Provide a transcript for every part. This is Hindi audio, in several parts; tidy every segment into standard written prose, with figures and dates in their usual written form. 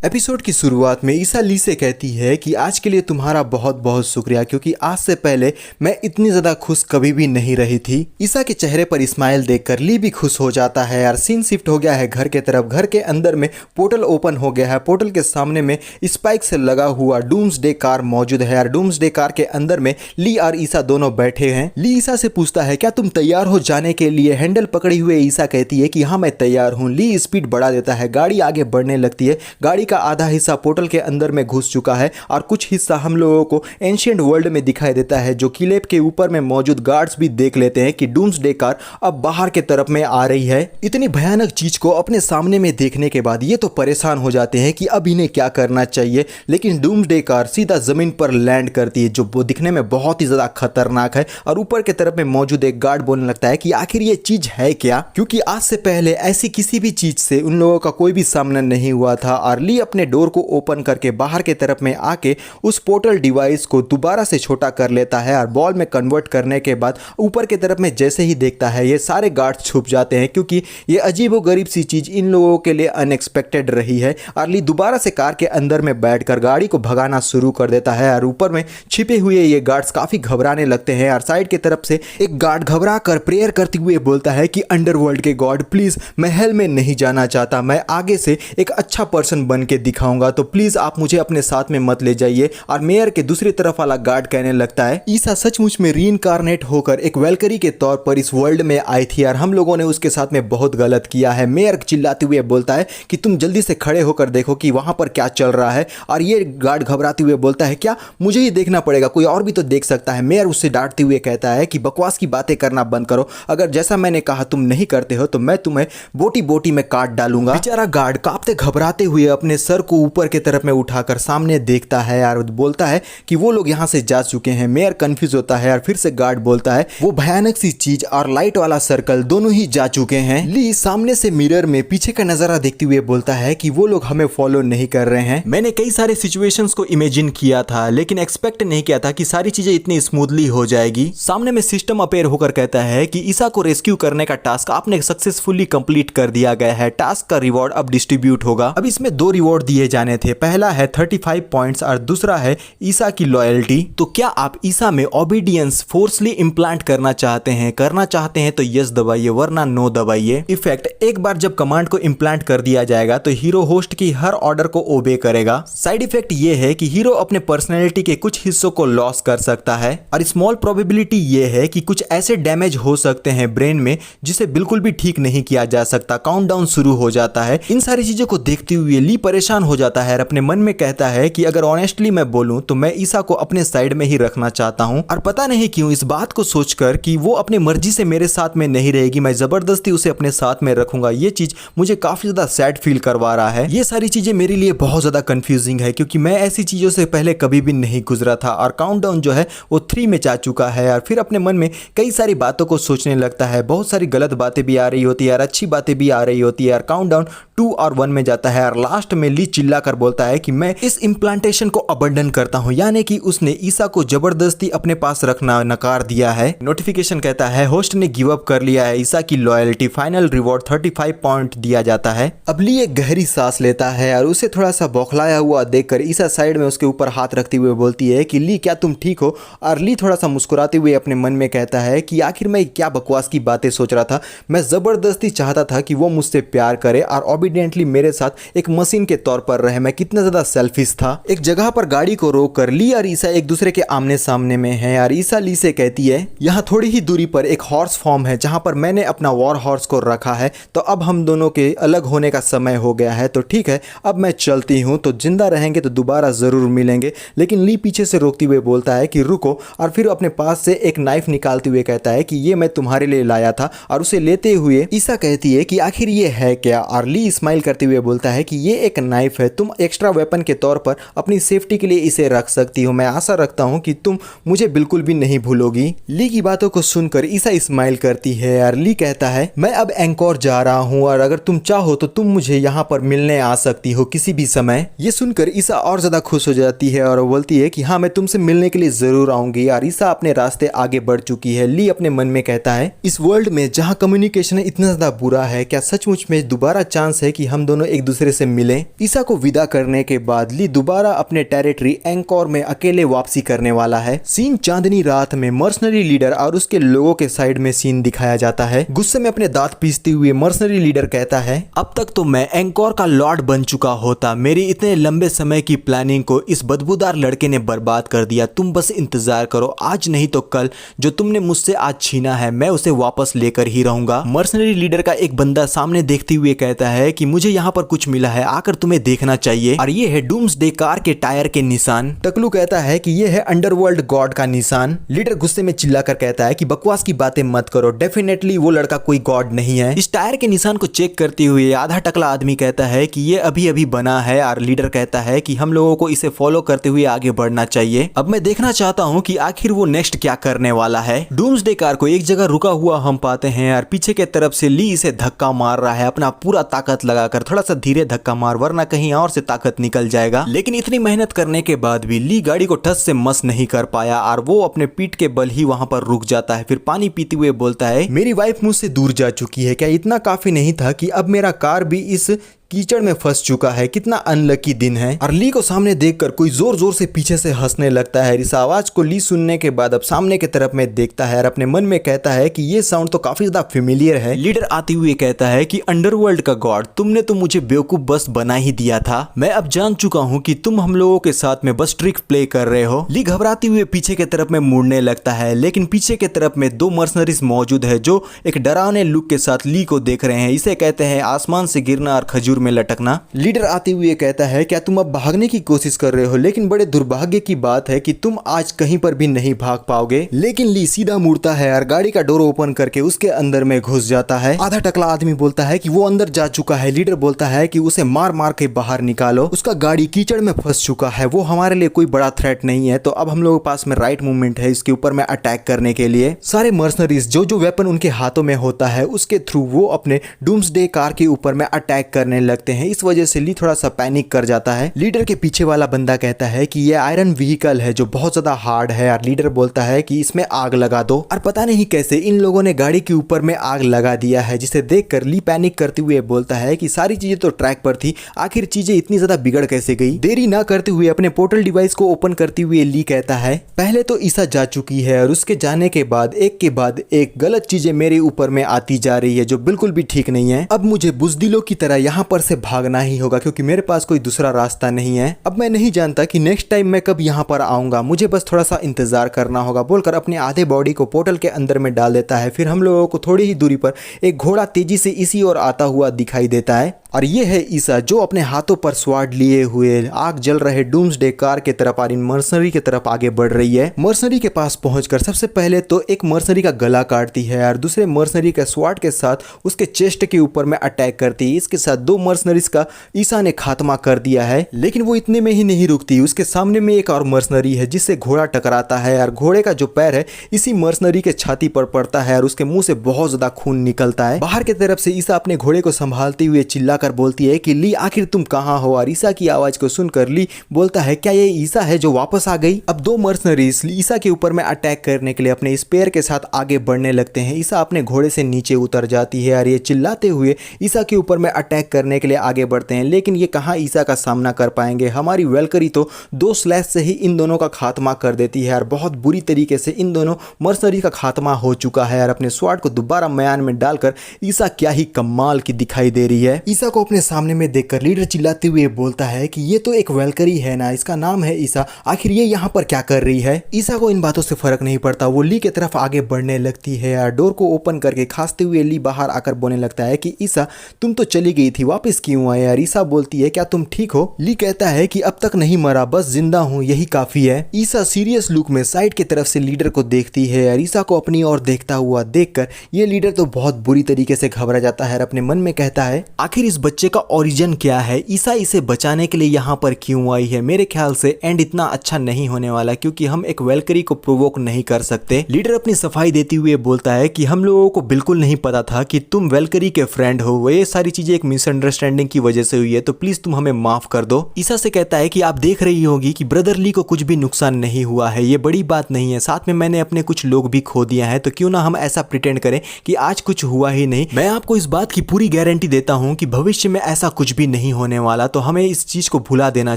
एपिसोड की शुरुआत में ईसा ली से कहती है कि आज के लिए तुम्हारा बहुत बहुत शुक्रिया, क्योंकि आज से पहले मैं इतनी ज़्यादा खुश कभी भी नहीं रही थी। ईसा के चेहरे पर स्माइल देखकर ली भी खुश हो जाता है यार। सीन शिफ्ट हो गया है घर के तरफ। घर के अंदर में पोर्टल ओपन हो गया है। पोर्टल के सामने में स्पाइक से लगा हुआ डूम्सडे कार मौजूद है यार। डूम्सडे कार के अंदर में ली और ईसा दोनों बैठे हैं। ली ईसा से पूछता है क्या तुम तैयार हो जाने के लिए। हैंडल पकड़ी हुए ईसा कहती है कि हाँ मैं तैयार हूँ। ली स्पीड बढ़ा देता है। गाड़ी आगे बढ़ने लगती है। गाड़ी का आधा हिस्सा पोर्टल के अंदर में घुस चुका है और कुछ हिस्सा हम लोगों को एंशिएंट वर्ल्ड में दिखाई देता है, जो किले के ऊपर में मौजूद गार्ड्स भी देख लेते हैं कि डूम्सडे कार अब बाहर के तरफ में आ रही है। इतनी भयानक चीज को अपने सामने में देखने के बाद ये तो परेशान हो जाते हैं कि अब इन्हें क्या करना चाहिए, लेकिन डूम्सडे कार सीधा जमीन पर लैंड करती है, जो दिखने में बहुत ही ज्यादा खतरनाक है। और ऊपर के तरफ में मौजूद एक गार्ड बोलने लगता है कि आखिर ये चीज है क्या, क्योंकि आज से पहले ऐसी किसी भी चीज से उन लोगों का कोई भी सामना नहीं हुआ था। और ली अपने डोर को ओपन करके बाहर के तरफ में आके उस पोर्टल डिवाइस को दोबारा से छोटा कर लेता है और बॉल में कन्वर्ट करने के बाद ऊपर के तरफ में जैसे ही देखता है ये सारे गार्ड्स छुप जाते हैं, क्योंकि ये अजीबोगरीब सी चीज इन लोगों के लिए अनएक्सपेक्टेड रही है। और ली दोबारा से कार के अंदर में बैठकर गाड़ी को भगाना शुरू कर देता है और ऊपर में छिपे हुए ये गार्ड्स काफी घबराने लगते हैं। और साइड की तरफ से एक गार्ड घबरा कर प्रेयर करते हुए बोलता है कि अंडरवर्ल्ड के गॉड प्लीज, मैं हेल में नहीं जाना चाहता। मैं आगे से एक अच्छा पर्सन बन के दिखाऊंगा, तो प्लीज आप मुझे अपने साथ में मत ले जाइए। और मेयर के दूसरी तरफ वाला गार्ड कहने लगता है ईसा सचमुच में रीइंकार्नेट होकर एक वेलकरी के तौर पर इस वर्ल्ड में आई थी और हम लोगों ने उसके साथ में बहुत गलत किया है। मेयर चिल्लाते हुए बोलता है कि तुम जल्दी से खड़े होकर देखो कि वहां पर क्या चल रहा है। और ये गार्ड घबराते हुए बोलता है क्या मुझे ही देखना पड़ेगा, कोई और भी तो देख सकता है। मेयर उससे डांटते हुए कहता है कि बकवास की बातें करना बंद करो, अगर जैसा मैंने कहा तुम नहीं करते हो तो मैं तुम्हें बोटी बोटी में काट डालूंगा। बेचारा गार्ड कांपते घबराते हुए अपने सर को ऊपर की तरफ में उठाकर सामने देखता है और बोलता है कि वो लोग यहां से जा चुके हैं। मेयर कंफ्यूज होता है और फिर से गार्ड बोलता है वो भयानक सी चीज और लाइट वाला सर्कल दोनों ही जा चुके हैं। ली सामने से मिरर में पीछे का नजारा देखते हुए बोलता है कि वो लोग हमें फॉलो नहीं कर रहे हैं। मैंने कई सारे सिचुएशंस को इमेजिन किया था, लेकिन एक्सपेक्ट नहीं किया था कि सारी चीजें इतनी स्मूथली हो जाएगी। सामने में सिस्टम अपेयर होकर कहता है कि ईसा को रेस्क्यू करने का टास्क आपने सक्सेसफुली कंप्लीट कर दिया गया है। टास्क का रिवॉर्ड अब डिस्ट्रीब्यूट होगा। अब इसमें दो रिवॉर्ड दिए जाने थे, पहला है 35 पॉइंट्स और दूसरा है ईसा की लॉयल्टी। तो क्या आप ईसा में ओबीडियंस फोर्सली इंप्लांट करना चाहते हैं तो यस दबाइए, वरना नो दबाइए। इफेक्ट एक बार जब कमांड को इंप्लांट कर दिया जाएगा तो हीरो होस्ट की हर ऑर्डर को ओबे करेगा। साइड इफेक्ट ये है कि हीरो अपने पर्सनैलिटी के कुछ हिस्सों को लॉस कर सकता है और स्मॉल प्रोबेबिलिटी ये है कि कुछ ऐसे डैमेज हो सकते हैं ब्रेन में जिसे बिल्कुल भी ठीक नहीं किया जा सकता। काउंटडाउन शुरू हो जाता है। इन सारी चीजों को देखते हुए ली परेशान हो जाता है और अपने मन में कहता है कि अगर ऑनेस्टली मैं बोलूं तो मैं ईसा को अपने साइड में ही रखना चाहता हूं। और पता नहीं क्यों इस बात को सोचकर कि वो अपनी मर्जी से मेरे साथ में नहीं रहेगी, मैं जबरदस्ती उसे अपने साथ में रखूंगा, ये चीज मुझे काफी ज्यादा सैड फील करवा रहा है। ये सारी चीजें मेरे लिए बहुत ज्यादा कंफ्यूजिंग है, क्योंकि मैं ऐसी चीजों से पहले कभी भी नहीं गुजरा था। और काउंटडाउन जो है वो 3 में जा चुका है। और फिर अपने मन में कई सारी बातों को सोचने लगता है। बहुत सारी गलत बातें भी आ रही होती है और अच्छी बातें भी आ रही होती है। और काउंटडाउन 2 और 1 में जाता है और लास्ट में ली चिल्ला कर बोलता है कि मैं इस इम्प्लांटेशन को अबंडन करता हूं, यानी कि उसने ईसा को जबरदस्ती अपने पास रखना नकार दिया है। नोटिफिकेशन कहता है होस्ट ने गिव अप कर लिया है ईसा की लॉयल्टी। फाइनल रिवॉर्ड 35 पॉइंट दिया जाता है। अब ली एक गहरी सांस लेता है और उसे थोड़ा सा बौखलाया हुआ देखकर ईसा साइड में उसके ऊपर हाथ रखते हुए बोलती है कि ली क्या तुम ठीक हो। और ली थोड़ा सा मुस्कुराते हुए अपने मन में कहता है कि आखिर मैं क्या बकवास की बातें सोच रहा था। मैं जबरदस्ती चाहता था कि वो मुझसे प्यार करे और ओबीडियंटली मेरे साथ एक मशीन के तौर पर रहे। मैं कितना ज्यादा सेल्फिश था। एक जगह पर गाड़ी को रोककर ली और ईसा एक दूसरे के आमने सामने में है और ईसा ली से कहती है यहाँ थोड़ी ही दूरी पर एक हॉर्स फॉर्म है जहां पर मैंने अपना वॉर हॉर्स को रखा है, तो अब हम दोनों के अलग होने का समय हो गया है। तो ठीक है अब मैं चलती हूँ, तो जिंदा रहेंगे तो दोबारा जरूर मिलेंगे। लेकिन ली पीछे से रोकते हुए बोलता है कि रुको, और फिर अपने पास से एक नाइफ निकालते हुए कहता है कि ये मैं तुम्हारे लिए लाया था। और उसे लेते हुए ईसा कहती है कि आखिर ये है क्या। और ली स्माइल करते हुए बोलता है कि ये एक नाइफ है, तुम एक्स्ट्रा वेपन के तौर पर अपनी सेफ्टी के लिए इसे रख सकती हो। मैं आशा रखता हूँ कि तुम मुझे बिल्कुल भी नहीं भूलोगी। ली की बातों को सुनकर ईसा स्माइल करती है और ली कहता है मैं अब एंकोर जा रहा हूँ और अगर तुम चाहो तो तुम मुझे यहाँ पर मिलने आ सकती हो किसी भी समय। ये सुनकर ईसा और ज्यादा खुश हो जाती है और बोलती है कि हाँ मैं तुमसे मिलने के लिए जरूर आऊंगी। और ईसा अपने रास्ते आगे बढ़ चुकी है। ली अपने मन में कहता है इस वर्ल्ड में जहाँ कम्युनिकेशन इतना ज्यादा बुरा है, क्या सचमुच में दोबारा चांस है कि हम दोनों एक दूसरे से मिलें। ईसा को विदा करने के बाद ली दोबारा अपने टेरिटरी एंकोर में अकेले वापसी करने वाला है। सीन चांदनी रात में मर्सनरी लीडर और उसके लोगों के साइड में सीन दिखाया जाता है। गुस्से में अपने दांत पीसते हुए मर्सनरी लीडर कहता है, अब तक तो मैं एंकोर का लॉर्ड बन चुका होता, मेरी इतने लंबे समय की प्लानिंग को इस बदबूदार लड़के ने बर्बाद कर दिया। तुम बस इंतजार करो, आज नहीं तो कल जो तुमने मुझसे आज छीना है मैं उसे वापस लेकर ही रहूंगा। मर्सनरी लीडर का एक बंदा सामने देखते हुए कहता है कि मुझे यहाँ पर कुछ मिला है, आकर तुम्हें देखना चाहिए, और ये है डूम्सडे कार के टायर के निशान। टकलू कहता है कि ये है अंडरवर्ल्ड गॉड का निशान। लीडर गुस्से में चिल्लाकर कहता है कि बकवास की बातें मत करो, डेफिनेटली वो लड़का कोई गॉड नहीं है। इस टायर के निशान को चेक करते हुए आधा टकला आदमी कहता है कि ये अभी अभी बना है, और लीडर कहता है कि हम लोगों को इसे फॉलो करते हुए आगे बढ़ना चाहिए। अब मैं देखना चाहता हूँ कि आखिर वो नेक्स्ट क्या करने वाला है। डूम्सडे कार को एक जगह रुका हुआ हम पाते हैं और पीछे के तरफ से ली इसे धक्का मार रहा है, अपना पूरा ताकत लगाकर। थोड़ा सा धीरे धक्का मार वरना कहीं और से ताकत निकल जाएगा। लेकिन इतनी मेहनत करने के बाद भी ली गाड़ी को ठस से मस नहीं कर पाया और वो अपने पीठ के बल ही वहां पर रुक जाता है। फिर पानी पीते हुए बोलता है, मेरी वाइफ मुझसे दूर जा चुकी है, क्या इतना काफी नहीं था कि अब मेरा कार भी इस कीचड़ में फंस चुका है, कितना अनलकी दिन है। और ली को सामने देखकर कोई जोर जोर से पीछे से हंसने लगता है। इस आवाज को ली सुनने के बाद अब सामने की तरफ में देखता है और अपने मन में कहता है कि ये साउंड तो काफी ज्यादा फेमिलियर है। लीडर आते हुए कहता है कि अंडरवर्ल्ड का गॉड, तुमने तो मुझे बेवकूफ बस बना ही दिया था। मैं अब जान चुका हूँ कि तुम हम लोगों के साथ में बस ट्रिक प्ले कर रहे हो। ली घबराते हुए पीछे की तरफ में मुड़ने लगता है, लेकिन पीछे की तरफ में दो मर्सनरीज मौजूद है जो एक डरावने लुक के साथ ली को देख रहे हैं। इसे कहते हैं आसमान से गिरना और खजूर में लटकना। लीडर आते हुए कहता है, क्या तुम अब भागने की कोशिश कर रहे हो, लेकिन बड़े दुर्भाग्य की बात है कि तुम आज कहीं पर भी नहीं भाग पाओगे। लेकिन ली सीधा मुड़ता है और गाड़ी का डोर ओपन करके उसके अंदर में घुस जाता है। आधा टकला आदमी बोलता है कि वो अंदर जा चुका है। लीडर बोलता है कि उसे मार मार के बाहर निकालो, उसका गाड़ी कीचड़ में फंस चुका है, वो हमारे लिए कोई बड़ा थ्रेट नहीं है। तो अब हम लोगों के पास में राइट मूवमेंट है इसके ऊपर में अटैक करने के लिए। सारे मर्सनरीज जो जो वेपन उनके हाथों में होता है उसके थ्रू वो अपने डूम्सडे कार के ऊपर में अटैक करने लगते हैं। इस वजह से ली थोड़ा सा पैनिक कर जाता है। लीडर के पीछे वाला बंदा कहता है कि ये आयरन व्हीकल है जो बहुत ज्यादा हार्ड है, और लीडर बोलता है कि इसमें आग लगा दो। और पता नहीं कैसे इन लोगों ने गाड़ी के ऊपर में आग लगा दिया है, जिसे देखकर ली पैनिक करते हुए बोलता है कि सारी चीजें तो ट्रैक पर थी, आखिर चीजें इतनी ज्यादा बिगड़ कैसे गई। देरी ना करते हुए अपने पोर्टल डिवाइस को ओपन करते हुए ली कहता है, पहले तो ईसा जा चुकी है और उसके जाने के बाद एक गलत चीजें मेरे ऊपर में आती जा रही है जो बिल्कुल भी ठीक नहीं है। अब मुझे बुजदिलों की तरह यहाँ पर से भागना ही होगा क्योंकि मेरे पास कोई दूसरा रास्ता नहीं है। अब मैं नहीं जानता कि नेक्स्ट टाइम मैं कब यहाँ पर आऊंगा, मुझे बस थोड़ा सा इंतजार करना होगा, बोलकर अपने आधे बॉडी को पोर्टल के अंदर में डाल देता है। फिर हम लोगों को थोड़ी ही दूरी पर एक घोड़ा तेजी से इसी ओर आता हुआ दिखाई देता है, और ये है ईसा जो अपने हाथों पर स्वाड लिए हुए आग जल रहे डूम्सडे कार के तरफ और इन मर्सनरी के तरफ आगे बढ़ रही है। मर्सनरी के पास पहुंचकर सबसे पहले तो एक मर्सनरी का गला काटती है और दूसरे मर्सनरी के स्वाड के साथ उसके चेस्ट के ऊपर में अटैक करती है। इसके साथ दो मर्सनरीज का ईसा ने खात्मा कर दिया है। लेकिन वो इतने में ही नहीं रुकती, उसके सामने में एक और मर्सनरी है जिससे घोड़ा टकराता है और घोड़े का जो पैर है इसी मर्सनरी के छाती पर पड़ता है और उसके मुंह से बहुत ज्यादा खून निकलता है। बाहर की तरफ से ईसा अपने घोड़े को संभालते हुए चिल्लाकर बोलती है कि ली आखिर तुम कहां हो, और ईसा की आवाज को सुनकर ली बोलता है, क्या ये ईसा है जो वापस आ गई। अब दो मर्सनरीज ईसा के ऊपर में अटैक करने के लिए अपने स्पेयर के साथ आगे बढ़ने लगते हैं। ईसा अपने घोड़े से नीचे उतर जाती है और ये चिल्लाते हुए ईसा के ऊपर में अटैक करने के लिए आगे बढ़ते हैं, लेकिन ये कहां ईसा का सामना कर पाएंगे। हमारी वेलकरी तो 2 स्लैश से ही इन दोनों का खात्मा कर देती है और बहुत बुरी तरीके से इन दोनों मर्सनरी का खात्मा हो चुका है। और अपने स्वाड को दोबारा मैदान में डालकर ईसा क्या ही कमाल की दिखाई दे रही है। ईसा को अपने सामने में देखकर लीडर चिल्लाते हुए बोलता है कि ये तो एक वेलकरी है ना, इसका नाम है ईसा, आखिर ये यहाँ पर क्या कर रही है। ईसा को इन बातों से फर्क नहीं पड़ता, वो ली की तरफ आगे बढ़ने लगती है और डोर को ओपन करके खांसते हुए ली बाहर आकर बोलने लगता है कि ईसा तुम तो चली गई थी, वापस क्यों आए। और ईसा बोलती है, क्या तुम ठीक हो। ली कहता है कि अब तक नहीं मरा, बस जिंदा हूँ, यही काफी है। ईसा सीरियस लुक में साइड की तरफ से लीडर को देखती है और ईसा को अपनी ओर देखता हुआ देखकर ये लीडर तो बहुत बुरी तरीके से घबरा जाता है और अपने मन में कहता है, आखिर इस बच्चे का ओरिजिन क्या है, ईसा इसे बचाने के लिए यहाँ पर क्यों आई है। मेरे ख्याल से एंड इतना अच्छा नहीं होने वाला क्योंकि हम एक वेलकरी को प्रोवोक नहीं कर सकते। लीडर अपनी सफाई देते हुए बोलता है कि हम लोगों को बिल्कुल नहीं पता था कि तुम वेलकरी के फ्रेंड हो, वो ये सारी चीजें एक मिसअंडरस्टैंडिंग की वजह से हुई है, तो प्लीज तुम हमें माफ कर दो। ईसा से कहता है कि आप देख रही होगी कि ब्रदर ली को कुछ भी नुकसान नहीं हुआ है, ये बड़ी बात नहीं है, साथ में मैंने अपने कुछ लोग भी खो दिया है, तो क्यों ना हम ऐसा प्रिटेंड करें कि आज कुछ हुआ ही नहीं। मैं आपको इस बात की पूरी गारंटी देता हूँ कि भविष्य में ऐसा कुछ भी नहीं होने वाला, तो हमें इस चीज को भुला देना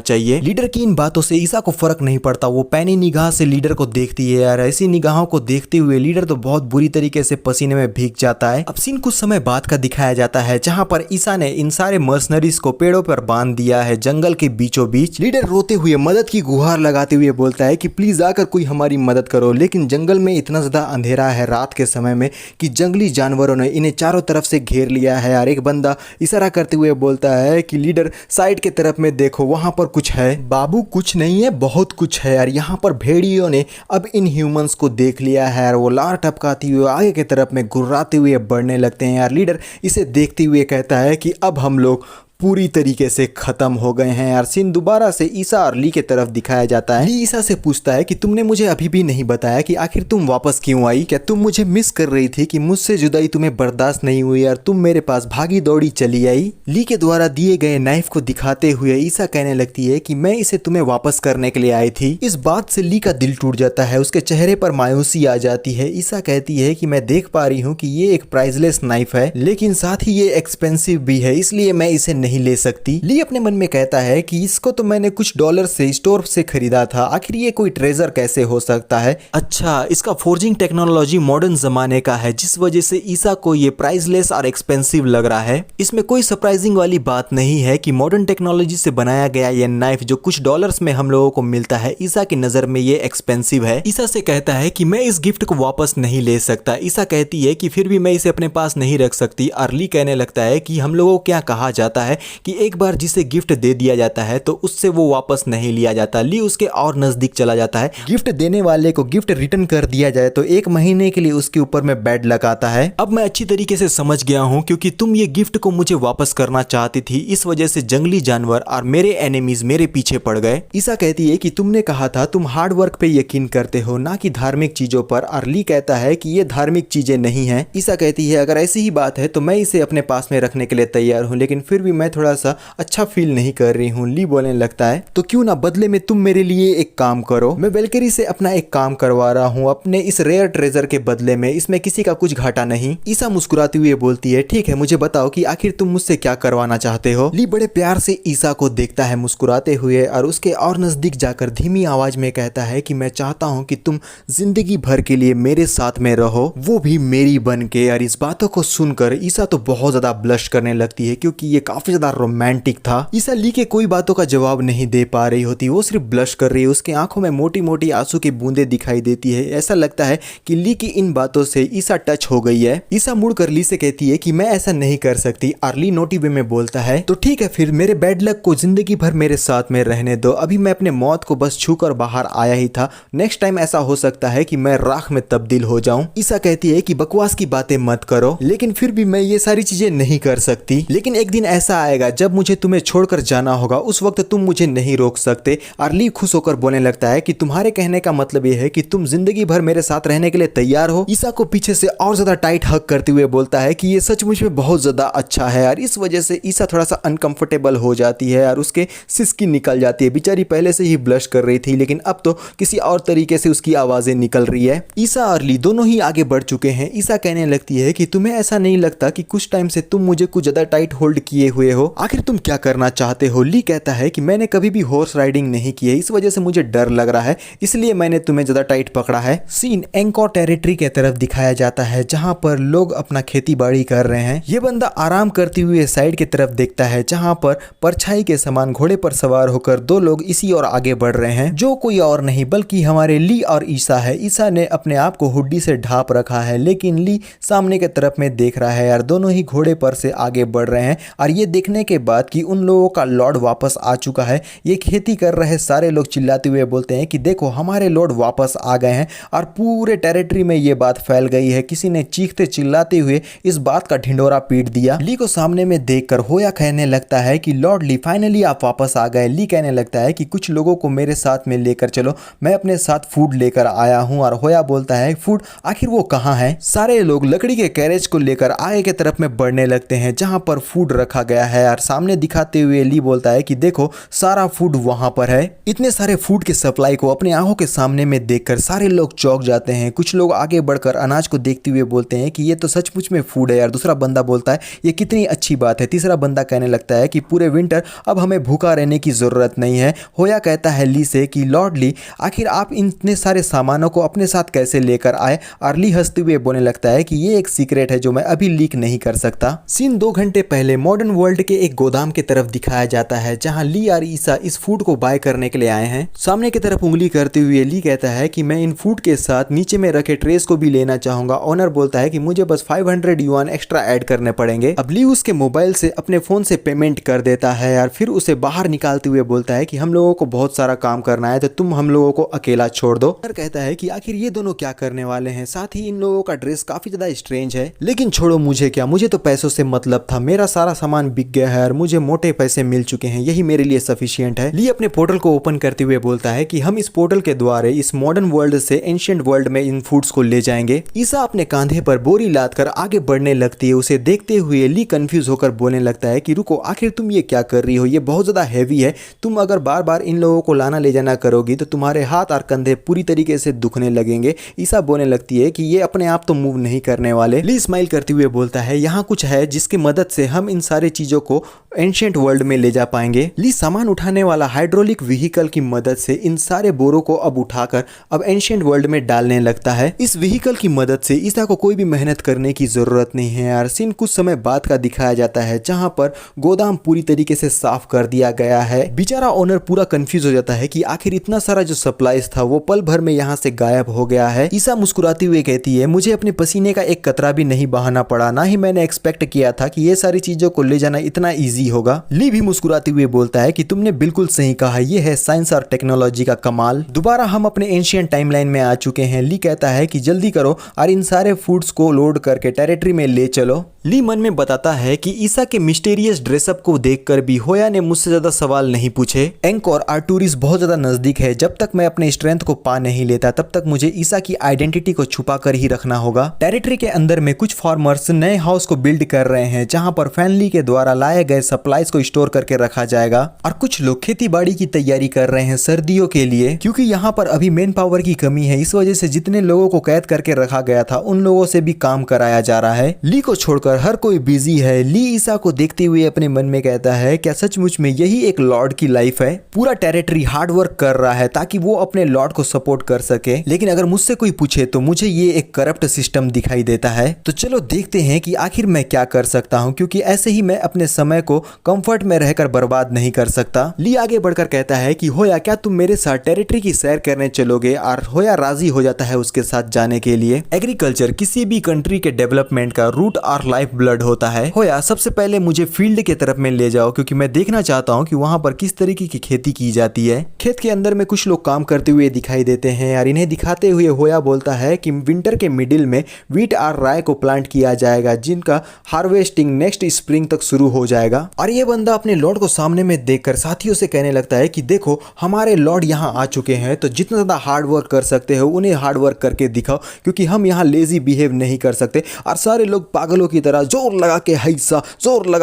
चाहिए। लीडर की इन बातों से ईसा को फर्क नहीं पड़ता, वो पैनी निगाह से लीडर को देखती है यार। ऐसी निगाहों को देखते हुए लीडर तो बहुत बुरी तरीके से पसीने में भीग जाता है। अब सीन कुछ समय बाद का दिखाया जाता है जहां पर ईसा ने इन सारे मर्सनरीज को पेड़ों पर बांध दिया है जंगल के बीचों बीच। लीडर रोते हुए मदद की गुहार लगाते हुए बोलता है कि प्लीज आकर कोई हमारी मदद करो, लेकिन जंगल में इतना ज्यादा अंधेरा है रात के समय में कि जंगली जानवरों ने इन्हें चारों तरफ से घेर लिया है। और एक बंदा इशारा करते हुए बोलता है कि लीडर साइड के तरफ में देखो, वहां पर कुछ है। बाबू कुछ नहीं है, बहुत कुछ है यार। यहाँ पर भेड़ियों ने अब इन ह्यूमंस को देख लिया है और वो लार टपकाती हुए आगे की तरफ में गुर्राते हुए बढ़ने लगते हैं यार। लीडर इसे देखते हुए कहता है कि अब हम लोग पूरी तरीके से खत्म हो गए हैं यार। सीन दोबारा से ईसा और ली के तरफ दिखाया जाता है। ली ईसा से पूछता है कि तुमने मुझे अभी भी नहीं बताया कि आखिर तुम वापस क्यों आई। क्या तुम मुझे मिस कर रही थी कि मुझसे जुदाई तुम्हें बर्दाश्त नहीं हुई और तुम मेरे पास भागी दौड़ी चली आई। ली के द्वारा दिए गए नाइफ को दिखाते हुए ईसा कहने लगती है कि मैं इसे तुम्हें वापस करने के लिए आई थी। इस बात से ली का दिल टूट जाता है, उसके चेहरे पर मायूसी आ जाती है। ईसा कहती है कि मैं देख पा रही हूँ कि ये एक प्राइसलेस नाइफ है, लेकिन साथ ही ये एक्सपेंसिव भी है, इसलिए मैं इसे नहीं ले सकती। ली अपने मन में कहता है कि इसको तो मैंने कुछ डॉलर से स्टोर से खरीदा था, आखिर ये कोई ट्रेजर कैसे हो सकता है। अच्छा, इसका फोर्जिंग टेक्नोलॉजी मॉडर्न जमाने का है, जिस वजह से ईसा को ये प्राइसलेस और एक्सपेंसिव लग रहा है। इसमें कोई सरप्राइजिंग वाली बात नहीं है कि मॉडर्न टेक्नोलॉजी से बनाया गया ये नाइफ जो कुछ डॉलर्स में हम लोगों को मिलता है, ईसा की नजर में ये एक्सपेंसिव है। ईसा से कहता है कि मैं इस गिफ्ट को वापस नहीं ले सकता। ईसा कहती है कि फिर भी मैं इसे अपने पास नहीं रख सकती। और ली कहने लगता है कि हम लोगों को क्या कहा जाता है कि एक बार जिसे गिफ्ट दे दिया जाता है तो उससे वो वापस नहीं लिया जाता। ली उसके और नजदीक चला जाता है। गिफ्ट देने वाले को गिफ्ट रिटर्न कर दिया जाए तो 1 महीने के लिए उसके ऊपर में बैड लगाता है। अब मैं अच्छी तरीके से समझ गया हूँ, क्योंकि तुम ये गिफ्ट को मुझे वापस करना चाहती थी, इस वजह से जंगली जानवर और मेरे एनिमीज मेरे पीछे पड़ गए। ईसा कहती है कि तुमने कहा था तुम हार्ड वर्क पे यकीन करते हो, ना कि धार्मिक चीजों पर। और ली कहता है कि ये धार्मिक चीजें नहीं है। ईसा कहती है अगर ऐसी ही बात है तो मैं इसे अपने पास में रखने के लिए तैयार हूँ, लेकिन फिर भी मैं थोड़ा सा अच्छा फील नहीं कर रही हूँ। ली बोलने लगता है तो क्यों ना बदले में तुम मेरे लिए एक काम करो, मैं वेलकरी से अपना एक काम करवा रहा हूँ अपने इस रेयर ट्रेजर के बदले में, इसमें किसी का कुछ घाटा नहीं। ईसा मुस्कुराती हुई बोलती है ठीक है, मुझे बताओ कि आखिर तुम मुझसे क्या करवाना चाहते हो। ली बड़े प्यार से ईसा को देखता है मुस्कुराते हुए और उसके और नजदीक जाकर धीमी आवाज में कहता है कि मैं चाहता हूँ कि तुम जिंदगी भर के लिए मेरे साथ में रहो, वो भी मेरी बन के। और इस बातों को सुनकर ईसा तो बहुत ज्यादा ब्लश करने लगती है, क्योंकि ये काफी ज्यादा रोमांटिक था। ईसा ली के कोई बातों का जवाब नहीं दे पा रही होती, वो सिर्फ ब्लश कर रही है। उसके आंखों में मोटी मोटी आंसू की बूंदें दिखाई देती है। ऐसा लगता है कि ली की इन बातों से ईसा टच हो गई है। ईसा मुड़कर ली से कहती है कि मैं ऐसा नहीं कर सकती। और ली नोटी वे में बोलता है तो ठीक है, फिर मेरे बैड लक को जिंदगी भर मेरे साथ में रहने दो। अभी मैं अपने मौत को बस छूकर बाहर आया ही था, नेक्स्ट टाइम ऐसा हो सकता है कि मैं राख में तब्दील हो जाऊं। ईसा कहती है कि बकवास की बातें मत करो, लेकिन फिर भी मैं ये सारी चीजें नहीं कर सकती। लेकिन एक दिन ऐसा आएगा जब मुझे तुम्हें छोड़कर जाना होगा, उस वक्त तुम मुझे नहीं रोक सकते। और ली खुश होकर बोलने लगता है कि तुम्हारे कहने का मतलब यह है कि तुम जिंदगी भर मेरे साथ रहने के लिए तैयार हो। ईसा को पीछे से और ज्यादा टाइट हग करते हुए बोलता है कि ये सचमुच में बहुत ज्यादा अच्छा है। और इस वजह से ईसा थोड़ा सा अनकंफर्टेबल हो जाती है और उसके सिसकी निकल जाती है। बेचारी पहले से ही ब्लश कर रही थी, लेकिन अब तो किसी और तरीके से उसकी आवाजें निकल रही है। ईसा और ली दोनों ही आगे बढ़ चुके हैं। ईसा कहने लगती है कि तुम्हें ऐसा नहीं लगता कि कुछ टाइम से तुम मुझे कुछ ज्यादा टाइट होल्ड किए हुए हो, आखिर तुम क्या करना चाहते हो। ली कहता है कि मैंने कभी भी हॉर्स राइडिंग नहीं की है, इस वजह से मुझे डर लग रहा है, इसलिए मैंने तुम्हें ज्यादा टाइट पकड़ा है। सीन एंकोर टेरिटरी के तरफ दिखाया जाता है, जहां पर लोग अपना खेती बाड़ी कर रहे हैं। ये बंदा आराम करते हुए साइड की तरफ देखता है, जहां पर परछाई के समान घोड़े पर सवार होकर 2 लोग इसी और आगे बढ़ रहे हैं, जो कोई और नहीं बल्कि हमारे ली और ईसा है। ईसा ने अपने आप को हुड्डी से ढांप रखा है, लेकिन ली सामने के तरफ में देख रहा है यार। दोनों ही घोड़े पर से आगे बढ़ रहे हैं और ये देखने के बाद कि उन लोगों का लॉर्ड वापस आ चुका है, ये खेती कर रहे सारे लोग चिल्लाते हुए बोलते हैं कि देखो हमारे लॉर्ड वापस आ गए हैं। और पूरे टेरिटरी में ये बात फैल गई है। किसी ने चीखते चिल्लाते हुए इस बात का ढिंडोरा पीट दिया। ली को सामने में देखकर होया कहने लगता है कि लॉर्ड ली, फाइनली आप वापस आ गए। ली कहने लगता है कि कुछ लोगों को मेरे साथ में लेकर चलो, मैं अपने साथ फूड लेकर आया हूं। और होया बोलता है फूड, आखिर वो कहां है। सारे लोग लकड़ी के कैरेज को लेकर आगे की तरफ में बढ़ने लगते हैं, जहां पर फूड रखा गया है यार। सामने दिखाते हुए ली बोलता है कि देखो सारा फूड वहां पर है। इतने सारे फूड के सप्लाई को अपने आंखों के सामने में देखकर सारे लोग चौंक जाते हैं। कुछ लोग आगे बढ़कर अनाज को देखते हुए बोलते हैं कि ये तो सचमुच में फूड है यार। दूसरा बंदा बोलता है ये कितनी अच्छी बात है। तीसरा बंदा कहने लगता है कि पूरे विंटर अब हमें भूखा रहने की जरूरत नहीं है। होया कहता है ली से कि लॉर्ड ली, आखिर आप इतने सारे सामानों को अपने साथ कैसे लेकर आए। और ली हंसते हुए बोलने लगता है कि ये एक सीक्रेट है जो मैं अभी लीक नहीं कर सकता। सीन 2 घंटे पहले मॉडर्न वर्ल्ड के एक गोदाम की तरफ दिखाया जाता है जहां ली और ईसा इस फूड को बाय करने के लिए आए हैं। सामने की तरफ उंगली करते हुए ली कहता है कि मैं इन फूड के साथ नीचे में रखे ट्रेस को भी लेना चाहूंगा। ओनर बोलता है कि मुझे बस 500 युआन एक्स्ट्रा ऐड करने पड़ेंगे। अब ली उसके मोबाइल से अपने फोन से पेमेंट कर देता है यार। फिर उसे बाहर निकालते हुए बोलता है कि हम लोगों को बहुत सारा काम करना है तो तुम हम लोगों को अकेला छोड़ दो। ओनर कहता है कि आखिर ये दोनों क्या करने वाले हैं, साथ ही इन लोगों का ड्रेस काफी ज्यादा स्ट्रेंज है। लेकिन छोड़ो, मुझे क्या, मुझे तो पैसों से मतलब था। मेरा सारा सामान बिक गया है और मुझे मोटे पैसे मिल चुके हैं, यही मेरे लिए सफिशिएंट है। ली अपने पोर्टल को ओपन करते हुए बोलता है कि हम इस पोर्टल के द्वारा इस मॉडर्न वर्ल्ड से एंशिएंट वर्ल्ड में इन फूड्स को ले जाएंगे। ईसा अपने कांधे पर बोरी लाद कर आगे बढ़ने लगती है। उसे देखते हुए ली कंफ्यूज होकर बोलने लगता है कि रुको, आखिर तुम ये क्या कर रही हो, ये बहुत ज्यादा हैवी है। तुम अगर बार बार इन लोगों को लाना ले जाना करोगी तो तुम्हारे हाथ और कंधे पूरी तरीके से दुखने लगेंगे। ईसा बोलने लगती है कि ये अपने आप तो मूव नहीं करने वाले। ली स्माइल करते हुए बोलता है यहाँ कुछ है जिसकी मदद से हम इन सारी चीजों को एंशिएंट वर्ल्ड में ले जा पाएंगे। ली सामान उठाने वाला हाइड्रोलिक व्हीकल की मदद से इन सारे बोरों को अब उठाकर अब एंशिएंट वर्ल्ड में डालने लगता है। इस व्हीकल की मदद से ईसा को कोई भी मेहनत करने की जरूरत नहीं है यार। सीन कुछ समय बाद का दिखाया जाता है जहां पर गोदाम पूरी तरीके से साफ कर दिया गया है। बेचारा ओनर पूरा कंफ्यूज हो जाता है कि आखिर इतना सारा जो सप्लाईज था वो पल भर में यहाँ से गायब हो गया है। ईसा मुस्कुराती हुए कहती है मुझे अपने पसीने का एक कतरा भी नहीं बहाना पड़ा, ना ही मैंने एक्सपेक्ट किया था कि ये सारी चीजों को ले जाना इतना ईजी होगा। ली भी मुस्कुराते हुए बोलता है कि तुमने बिल्कुल सही कहा, ये है साइंस और टेक्नोलॉजी का कमाल। दोबारा हम अपने एंशिएंट टाइमलाइन में आ चुके हैं। ली कहता है कि जल्दी करो और इन सारे फूड्स को लोड करके टेरिटरी में ले चलो। ली मन में बताता है कि ईसा के मिस्टीरियस ड्रेसअप को देखकर भी होया ने मुझसे ज्यादा सवाल नहीं पूछे। एंक और आर्टूरिस बहुत ज्यादा नजदीक है। जब तक मैं अपने स्ट्रेंथ को पा नहीं लेता तब तक मुझे ईसा की आइडेंटिटी को छुपा कर ही रखना होगा। टेरिटरी के अंदर में कुछ फार्मर्स नए हाउस को बिल्ड कर रहे हैं जहां पर फैमिली के द्वारा लाए गए सप्लाईज को स्टोर करके रखा जाएगा। और कुछ लोग खेती बाड़ी की तैयारी कर रहे हैं सर्दियों के लिए, क्योंकि यहाँ पर अभी मेन पावर की कमी है। इस वजह से जितने लोगों को कैद करके रखा गया था उन लोगों से भी काम कराया जा रहा है। ली को छोड़कर हर कोई बिजी है। ली ईसा को देखते हुए अपने मन में कहता है क्या सचमुच में यही एक लॉर्ड की लाइफ है। पूरा टेरिटरी हार्ड वर्क कर रहा है ताकि वो अपने लॉर्ड को सपोर्ट कर सके, लेकिन अगर मुझसे कोई पूछे तो मुझे ये एक करप्ट सिस्टम दिखाई देता है। तो चलो देखते हैं कि आखिर मैं क्या कर सकता हूँ, क्योंकि ऐसे ही मैं अपने समय को कंफर्ट में रहकर बर्बाद नहीं कर सकता। ली आगे बढ़कर कहता है कि होया क्या तुम मेरे साथ टेरिटरी की सैर करने चलोगे। और होया राजी हो जाता है उसके साथ जाने के लिए। एग्रीकल्चर किसी भी कंट्री के डेवलपमेंट का रूट और लाइफ ब्लड होता है। होया सबसे पहले मुझे फील्ड के तरफ में ले जाओ, क्योंकि मैं देखना चाहता हूँ कि वहाँ पर किस तरीके की खेती की जाती है। खेत के अंदर में कुछ लोग काम करते हुए दिखाई देते हैं और इन्हें दिखाते हुए होया बोलता है कि विंटर के मिडिल में व्हीट और राय को प्लांट किया जाएगा जिनका हार्वेस्टिंग नेक्स्ट स्प्रिंग तक शुरू हो जाएगा। और ये बंदा अपने लॉर्ड को सामने में देखकर साथियों से कहने लगता है कि देखो हमारे लॉर्ड यहाँ आ चुके हैं, तो जितना ज्यादा हार्ड वर्क कर सकते हो उन्हें हार्ड वर्क करके दिखाओ, क्योंकि हम यहाँ लेजी बिहेव नहीं कर सकते। और सारे लोग पागलों की तरह जोर लगा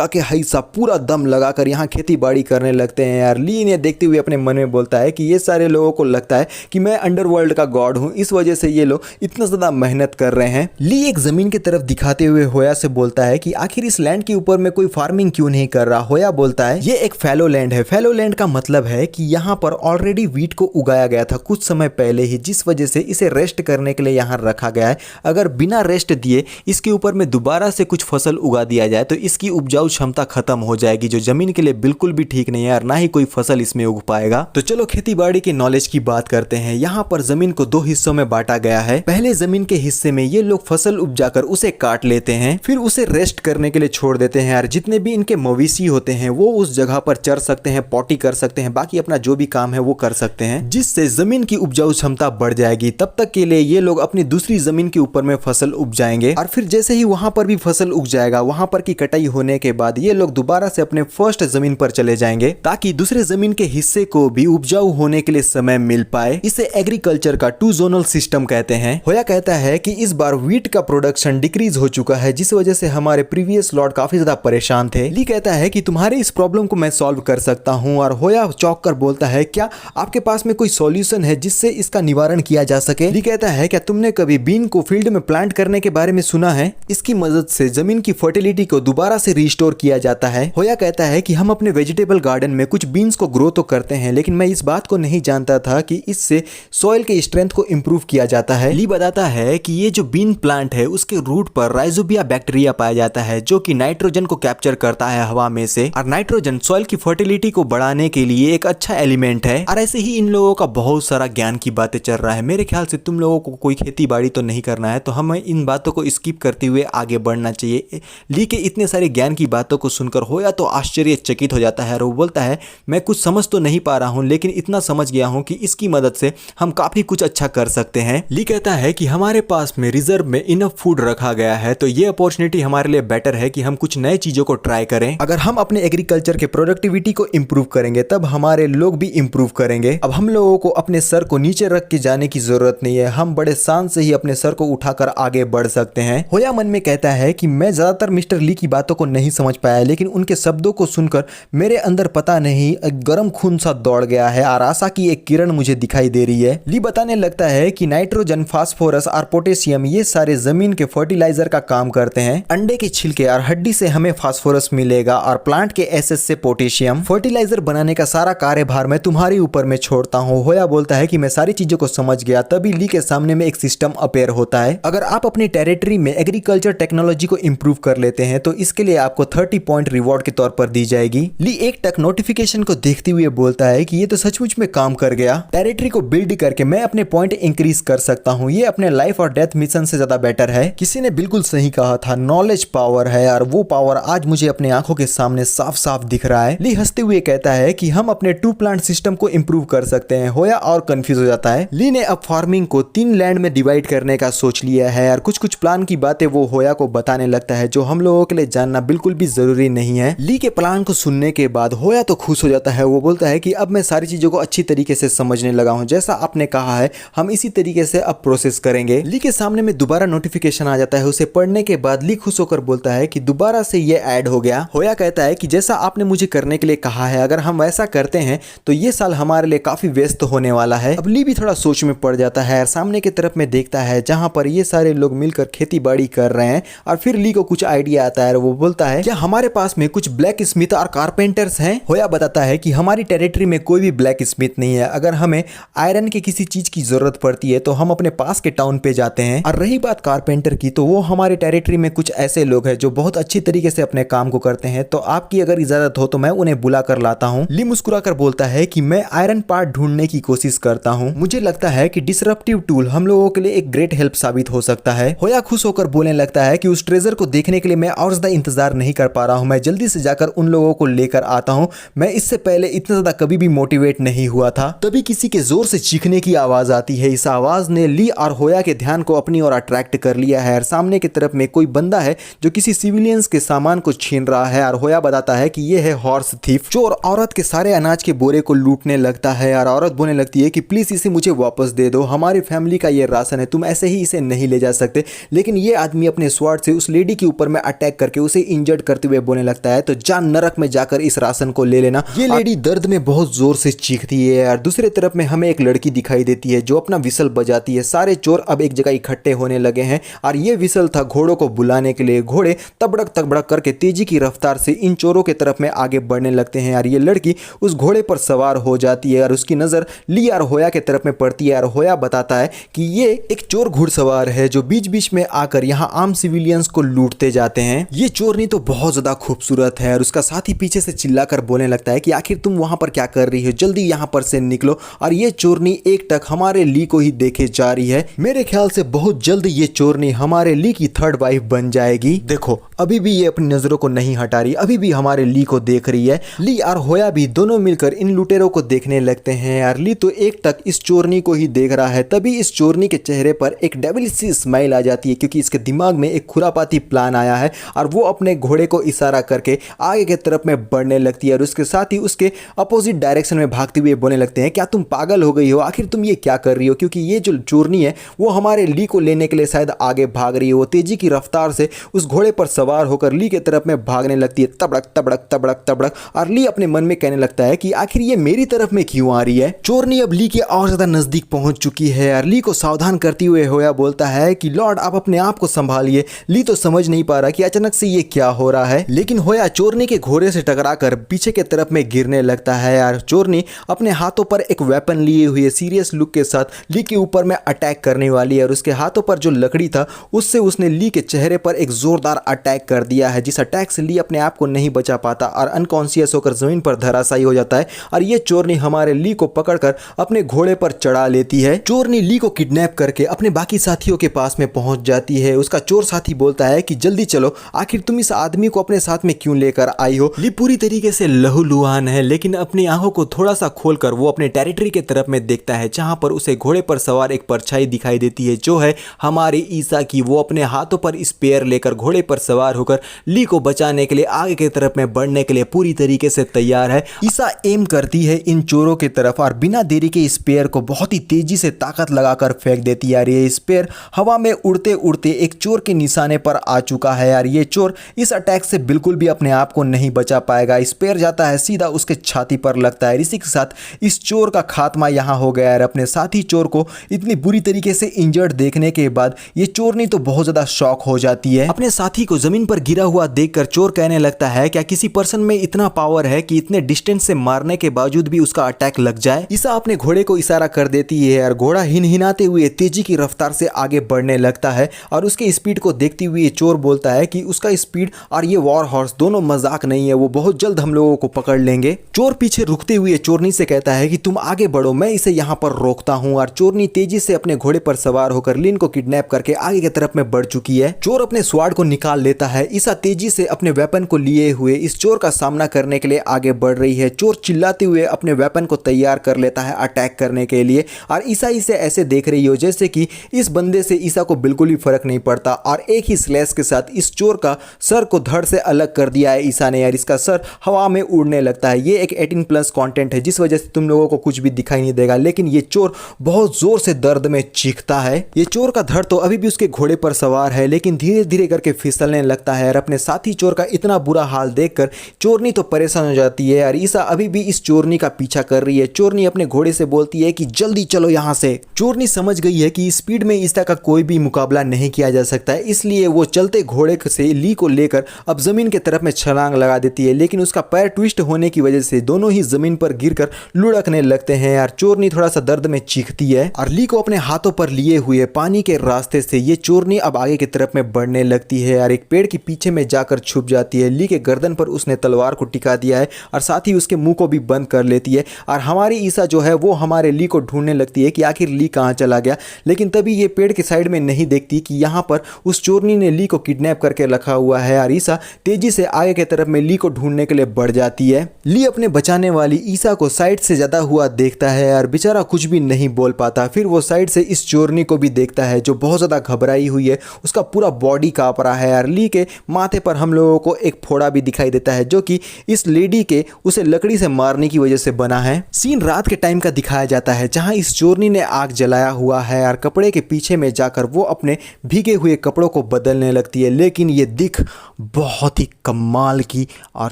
के हैसा पूरा दम लगाकर यहाँ खेती बाड़ी करने लगते हैं यार। ली ने देखते हुए अपने मन में बोलता है कि ये सारे लोगों को लगता है कि मैं अंडरवर्ल्ड का गॉड हूँ, इस वजह से ये लोग इतना ज्यादा मेहनत कर रहे हैं। ली एक जमीन की तरफ दिखाते हुए होया से बोलता है कि आखिर इस लैंड के ऊपर में कोई फार्मिंग क्यों नहीं कर रहा। होया बोलता है ये एक फैलो लैंड है। फैलो लैंड का मतलब है कि यहाँ पर ऑलरेडी व्हीट को उगाया गया था कुछ समय पहले ही, जिस वजह से इसे रेस्ट करने के लिए यहाँ रखा गया है। अगर बिना रेस्ट दिए इसके ऊपर में दोबारा से कुछ फसल उगा दिया जाए तो इसकी उपजाऊ क्षमता खत्म हो जाएगी, जो जमीन के लिए बिल्कुल भी ठीक नहीं है और ना ही कोई फसल इसमें उग पाएगा। तो चलो खेती बाड़ी के नॉलेज की बात करते हैं। यहाँ पर जमीन को 2 हिस्सों में बांटा गया है। पहले जमीन के हिस्से में ये लोग फसल उपजाकर उसे काट लेते हैं, फिर उसे रेस्ट करने के लिए छोड़ देते हैं और जितने भी इनके मवेशी होते हैं वो उस जगह पर चर सकते हैं, पॉटी कर सकते हैं, बाकी अपना जो भी काम है वो कर सकते हैं, जिससे जमीन की उपजाऊ क्षमता बढ़ जाएगी। तब तक के लिए ये लोग अपनी दूसरी जमीन के ऊपर में फसल उपजाएंगे और फिर जैसे ही वहां पर भी फसल उग जाएगा, वहां पर की कटाई होने के बाद ये लोग दोबारा से अपने फर्स्ट जमीन पर चले जाएंगे ताकि दूसरे जमीन के हिस्से को भी उपजाऊ होने के लिए समय मिल पाए। इसे एग्रीकल्चर का 2 जोनल सिस्टम कहते हैं। होया कहता है कि इस बार व्हीट का प्रोडक्शन डिक्रीज हो चुका है, जिस वजह से हमारे प्रीवियस लॉर्ड काफी ज्यादा परेशान थे। ली कहता है कि तुम्हारे इस प्रॉब्लम को मैं सॉल्व कर सकता हूँ और होया चौंक कर बोलता है क्या आपके पास में कोई सॉल्यूशन है जिससे इसका निवारण किया जा सके। ली कहता है क्या तुमने कभी बीन को फील्ड में प्लांट करने के बारे में सुना है, इसकी मदद से जमीन की फर्टिलिटी को दोबारा से रिस्टोर किया जाता है। होया कहता है कि हम अपने वेजिटेबल गार्डन में कुछ बीन्स को ग्रो तो करते हैं लेकिन मैं इस बात को नहीं जानता था कि इससे सॉइल के स्ट्रेंथ को इंप्रूव किया जाता है। ली बताता है कि ये जो बीन प्लांट है उसके रूट पर राइजोबिया बैक्टीरिया पाया जाता है जो कि नाइट्रोजन को कैप्चर करता है हवा में से, और नाइट्रोजन सॉइल की फर्टिलिटी को बढ़ाने के लिए एक अच्छा एलिमेंट है। और ऐसे ही इन लोगों का बहुत सारा ज्ञान की बातें चल रहा है। मेरे ख्याल से तुम लोगों को कोई खेती बाड़ी तो नहीं करना है, तो हमें इन बातों को स्किप करते हुए आगे बढ़ना चाहिए। ली के इतने सारे ज्ञान की बातों को सुनकर होया तो आश्चर्यचकित हो जाता है और वो बोलता है मैं कुछ समझ तो नहीं पा रहा हूँ लेकिन इतना समझ गया हूँ कि इसकी मदद से हम काफी कुछ अच्छा कर सकते हैं। ली कहता है कि हमारे पास में रिजर्व में इनफ फूड रखा गया है तो ये अपॉर्चुनिटी हमारे लिए बेटर है कि हम कुछ नए चीजों को ट्राई करें। अगर हम अपने एग्रीकल्चर के प्रोडक्टिविटी को इंप्रूव करेंगे तब हमारे लोग भी इंप्रूव करेंगे। अब हम लोगों को अपने सर को नीचे रख के जाने की जरूरत नहीं है, हम बड़े शान से ही अपने सर को उठाकर आगे बढ़ सकते हैं। होया मन में कहता है कि मैं ज्यादातर मिस्टर ली की बातों को नहीं समझ पाया लेकिन उनके शब्दों को सुनकर मेरे अंदर पता नहीं एक गर्म खून सा दौड़ गया है और आशा की एक किरण मुझे दिखाई दे रही है। ली बताने लगता है कि नाइट्रोजन, फास्फोरस और पोटेशियम ये सारे जमीन के फर्टिलाइजर का काम करते हैं। अंडे के छिलके और हड्डी से हमें फास्फोरस मिलेगा और प्लांट के एसेस से पोटेशियम। फर्टिलाइजर बनाने का सारा कार्यभार मैं तुम्हारे ऊपर में छोड़ता हूँ। होया बोलता है कि मैं सारी चीजों को समझ गया। तभी ली के सामने में एक सिस्टम अपेयर होता है। अगर आप अपनी टेरिटरी में एग्रीकल्चर टेक्नोलॉजी को इंप्रूव कर लेते हैं तो इसके लिए आपको 30 पॉइंट रिवॉर्ड के तौर पर दी जाएगी। ली एक टक नोटिफिकेशन को देखते हुए बोलता है कि ये तो सचमुच में काम कर गया। टेरिटरी को बिल्ड करके मैं अपने पॉइंट इंक्रीज कर सकता हूँ। ये अपने लाइफ और डेथ मिशन से ज्यादा बेटर है। किसी ने बिल्कुल सही कहा था, नॉलेज पावर है और वो पावर आज मुझे अपने आंखों के सामने साफ साफ दिख रहा है। ली हंसते हुए कहता है कि हम अपने 2 प्लांट सिस्टम को इंप्रूव कर सकते हैं। होया और कंफ्यूज हो जाता है। ली ने अब फार्मिंग को 3 लैंड में डिवाइड करने का सोच लिया है और कुछ कुछ प्लान की बातें वो होया को बताने लगता है जो हम लोगों के लिए जानना बिल्कुल भी जरूरी नहीं है। ली के प्लान को सुनने के बाद होया तो खुश हो जाता है। वो बोलता है कि अब मैं सारी चीजों को अच्छी तरीके से समझने लगा हूं, जैसा आपने कहा है हम इसी तरीके से अब प्रोसेस करेंगे। ली के सामने में दोबारा नोटिफिकेशन आ जाता है। उसे पढ़ने के बाद ली खुश होकर बोलता है कि दोबारा से ये ऐड हो गया। होया कहता है कि जैसा आपने मुझे करने के लिए कहा है अगर हम वैसा करते हैं तो ये साल हमारे लिए काफी व्यस्त होने वाला है। अब ली भी थोड़ा सोच में पड़ जाता है और सामने की तरफ में देखता है जहां पर ये सारे लोग मिलकर खेती बाड़ी कर रहे हैं और फिर ली को कुछ आइडिया आता है और वो बोलता है क्या हमारे पास में कुछ ब्लैक स्मिथ और कारपेंटर्स हैं। होया बताता है कि हमारी टेरिटरी में कोई भी ब्लैक स्मिथ नहीं है। अगर हमें आयरन के किसी चीज की जरूरत पड़ती है तो हम अपने पास के टाउन पे जाते हैं। और रही बात कारपेंटर की तो वो हमारे टेरिटरी में कुछ ऐसे लोग हैं जो बहुत अच्छी तरीके से अपने काम को करते हैं, तो आपकी अगर इजाजत हो तो मैं उन्हें बुला कर लाता हूँ। ली मुस्कुराकर बोलता है कि मैं आयरन पार्ट ढूंढने की कोशिश करता हूँ। मुझे लगता है कि डिसरप्टिव टूल हम लोगों के लिए एक ग्रेट हेल्प साबित हो सकता है। होया खुश होकर बोलने लगता है कि उस ट्रेजर को देखने के लिए मैं और ज्यादा इंतजार नहीं कर पा रहा हूँ। मैं जल्दी से जाकर उन लोगों को लेकर आता हूँ। मैं इससे पहले इतना ज्यादा कभी भी मोटिवेट नहीं हुआ था। तभी किसी के जोर से चीखने की आवाज आती है। इस आवाज ने ली और होया के ध्यान को अपनी ओर अट्रैक्ट कर लिया है और सामने की तरफ में कोई बंदा है जो किसी सिविलियंस के सामान को छीन रहा है। और होया बताता है कि ये है हॉर्स थीफ। चोर औरत के सारे अनाज के बोरे को लूटने लगता है और औरत बोलने लगती है कि प्लीज इसे मुझे वापस दे दो, हमारी फैमिली का ये राशन है, तुम ऐसे ही इसे नहीं ले जा सकते। लेकिन ये आदमी अपने स्वॉर्ड से उस लेडी के ऊपर में अटैक करके उसे इंजर्ड करते हुए बोलने लगता है तो जा नरक में जाकर इस राशन को ले लेना। ये लेडी दर्द में बहुत जोर से चीखती है और दूसरे तरफ में हमें एक लड़की दिखाई देती है जो अपना विसल बजाती है। सारे चोर अब एक जगह इकट्ठे होने लगे हैं और ये विसल था घोड़ों को बुलाने के लिए। घोड़े तबड़क तबड़क करके तेजी की रफ्तार से इन चोरों के तरफ में आगे बढ़ने लगते हैं और ये लड़की उस घोड़े पर सवार हो जाती है और उसकी नजर ली और होया के तरफ में पड़ती है और होया बताता है कि ये एक चोर घुड़सवार है जो बीच बीच में आकर यहाँ आम सिविलियंस को लूटते जाते हैं। ये चोरनी तो बहुत ज्यादा खूबसूरत है और उसका साथी पीछे से चिल्लाकर बोलने लगता है कि आखिर तुम वहां पर क्या कर रही हो, जल्दी यहाँ पर से निकलो। और ये चोरनी एक टक हमारे ली को ही देखे जा रही है। मेरे ख्याल से बहुत जल्द ये चोरनी हमारे ली की 3rd वाइफ बन जाएगी। देखो अभी भी ये अपनी नजरों को नहीं हटा रही, अभी भी हमारे ली को देख रही है। ली और होया भी दोनों मिलकर इन लुटेरों को देखने लगते हैं और ली तो एक टक इस चोरनी को ही देख रहा है। तभी इस चोरनी के चेहरे पर एक डेविल सी स्माइल आ जाती है क्योंकि इसके दिमाग में एक खुरापाती प्लान आया है और वो अपने घोड़े को इशारा करके आगे की तरफ में बढ़ने लगती है और उसके साथ ही उसके अपोजिट डायरेक्शन में भागते हुए बोलने लगते हैं क्या तुम पागल हो गई हो, आखिर तुम ये क्या कर रही हो। क्योंकि ये जो चोरनी है वो हमारे ली को लेने के लिए शायद आगे भाग रही है। वो तेजी की रफ्तार से उस घोड़े पर सवार होकर ली की तरफ में भागने लगती है, तबड़क तबड़क तबड़क तबड़क। और ली अपने मन में कहने लगता है कि आखिर ये मेरी तरफ में क्यों आ रही है। चोरनी अब ली के और ज्यादा नजदीक पहुंच चुकी है और ली को सावधान करते हुए होया बोलता है कि लॉर्ड आप अपने आप को संभालिए। ली तो समझ नहीं पा रहा कि अचानक से ये क्या हो रहा है, लेकिन होया चोरनी के घोड़े से टकराकर पीछे के तरफ में गिरने लगता है यार। चोरनी अपने हाथों पर एक वेपन लिए हुए सीरियस लुक के साथ ली के ऊपर में अटैक करने वाली है और उसके हाथों पर जो लकड़ी था उससे उसने ली के चेहरे पर एक जोरदार अटैक कर दिया है, जिस अटैक से ली अपने आप को नहीं बचा पाता और अनकॉन्शियस होकर जमीन पर धराशायी हो जाता है। और ये चोरनी हमारे ली को पकड़कर अपने घोड़े पर चढ़ा लेती है। चोरनी ली को किडनैप करके अपने बाकी साथियों के पास में पहुंच जाती है। उसका चोर साथी बोलता है कि जल्दी चलो, आखिर तुम इस आदमी को अपने साथ में क्यों लेकर आई हो। ली पूरी तरीके से लहूलुहान है, लेकिन अपनी आंखों को थोड़ा सा खोलकर वो अपने टेरिटरी के तरफ में देखता है, जहां पर उसे घोड़े पर सवार एक परछाई दिखाई देती है जो है हमारे ईसा की। वो अपने हाथों पर स्पेयर लेकर घोड़े पर सवार होकर ली को बचाने के लिए आगे की तरफ में बढ़ने के लिए पूरी तरीके से तैयार है। ईसा एम करती है इन चोरों की तरफ और बिना देरी के स्पेयर को बहुत ही तेजी से ताकत लगाकर फेंक देती है यार। ये स्पेयर हवा में उड़ते उड़ते एक चोर के निशाने पर आ चुका है यार। ये चोर इस अटैक से बिल्कुल भी अपने आप को नहीं बचा पाएगा। स्पेयर जाता है सीधा उसके छाती पर लगता है। इसी के साथ इस चोर का खात्मा यहाँ हो गया है। अपने साथी चोर को इतनी बुरी तरीके से इंजर्ड देखने के बाद ये चोरनी तो बहुत ज्यादा शॉक हो जाती है। अपने साथी को जमीन पर गिरा हुआ देखकर चोर कहने लगता है क्या किसी पर्सन में इतना पावर है कि इतने डिस्टेंस से मारने के बावजूद भी उसका अटैक लग जाए। ईसा अपने घोड़े को इशारा कर देती है और घोड़ा हिनहिनाते हुए तेजी की रफ्तार से आगे बढ़ने लगता है और उसके स्पीड को देखते हुए चोर बोलता है कि उसका स्पीड और ये वॉर हॉर्स दोनों मजाक नहीं है, वो बहुत जल्द हम लोगों को पकड़ लेंगे। चोर पीछे रुकते हुए चोरनी से कहता है कि तुम आगे बढ़ो, मैं इसे यहाँ पर रोकता हूँ। और चोरनी तेजी से अपने घोड़े पर सवार होकर लिन को किडनैप करके आगे की तरफ में बढ़ चुकी है। चोर अपने स्वाड को निकाल लेता है। ईसा तेजी से अपने वेपन को लिए हुए इस चोर का सामना करने के लिए आगे बढ़ रही है। चोर चिल्लाते हुए अपने वेपन को तैयार कर लेता है अटैक करने के लिए और ईसा इसे ऐसे देख रही हो जैसे कि इस बंदे से ईसा को बिल्कुल भी फर्क नहीं पड़ता और एक ही स्लैश के साथ इस चोर का सर को धड़ से अलग कर दिया है ईसा ने यार। इसका सर हवा में उड़ने लगता है। ये एक 18+ कंटेंट है जिस वजह से तुम लोगों को कुछ भी दिखाई नहीं देगा, लेकिन ये चोर बहुत जोर से दर्द में चीखता है। ये चोर का धड़ तो अभी भी उसके घोड़े पर सवार है, लेकिन धीरे धीरे करके फिसलने लगता है और अपने साथी चोर का इतना बुरा हाल देखकर चोरनी तो परेशान हो जाती है और ईसा अभी भी इस चोरनी का पीछा कर रही है। चोरनी अपने घोड़े से बोलती है कि जल्दी चलो यहाँ से। चोरनी समझ गई है कि स्पीड में ईसा का कोई भी मुकाबला नहीं किया जा सकता है, इसलिए वो चलते घोड़े से ली को लेकर अब जमीन की तरफ में छलांग लगा देती है, लेकिन उसका पैर ट्विस्ट होने की वजह से दोनों ही जमीन पर गिरकर लुढ़कने लगते हैं यार। चोरनी थोड़ा सा दर्द में चीखती है और ली को अपने हाथों पर लिए हुए पानी के रास्ते से ये चोरनी अब आगे की तरफ में बढ़ने लगती है और एक पेड़ के पीछे में जाकर छुप जाती है। ली के गर्दन पर उसने तलवार को टिका दिया है और साथ ही उसके मुंह को भी बंद कर लेती है और हमारी ईसा जो है वो हमारे ली को ढूंढने लगती है कि आखिर ली कहाँ चला गया, लेकिन तभी ये पेड़ के साइड में नहीं देखती कि यहाँ पर उस चोरनी ने ली को किडनैप करके रखा हुआ है और ईसा तेजी से आगे की तरफ में ली को ढूंढने के लिए बढ़ जाती है। ली अपने बचाने वाली ईसा को साइड से ज्यादा हुआ देखता है और बेचारा कुछ भी नहीं बोल पाता। फिर वो साइड से इस चोरनी को भी देखता है जो बहुत ज्यादा घबराई हुई है, उसका पूरा बॉडी कांप रहा है और ली के माथे पर हम लोगों को एक फोड़ा भी दिखाई देता है जो कि इस लेडी के उसे लकड़ी से मारने की वजह से बना है। सीन रात के टाइम का दिखाया जाता है जहां इस चोरनी ने आग जलाया हुआ है और कपड़े के पीछे में जाकर वो अपने भीगे हुए कपड़ों को बदलने लगती है, लेकिन ये दिख बहुत ही कमाल की और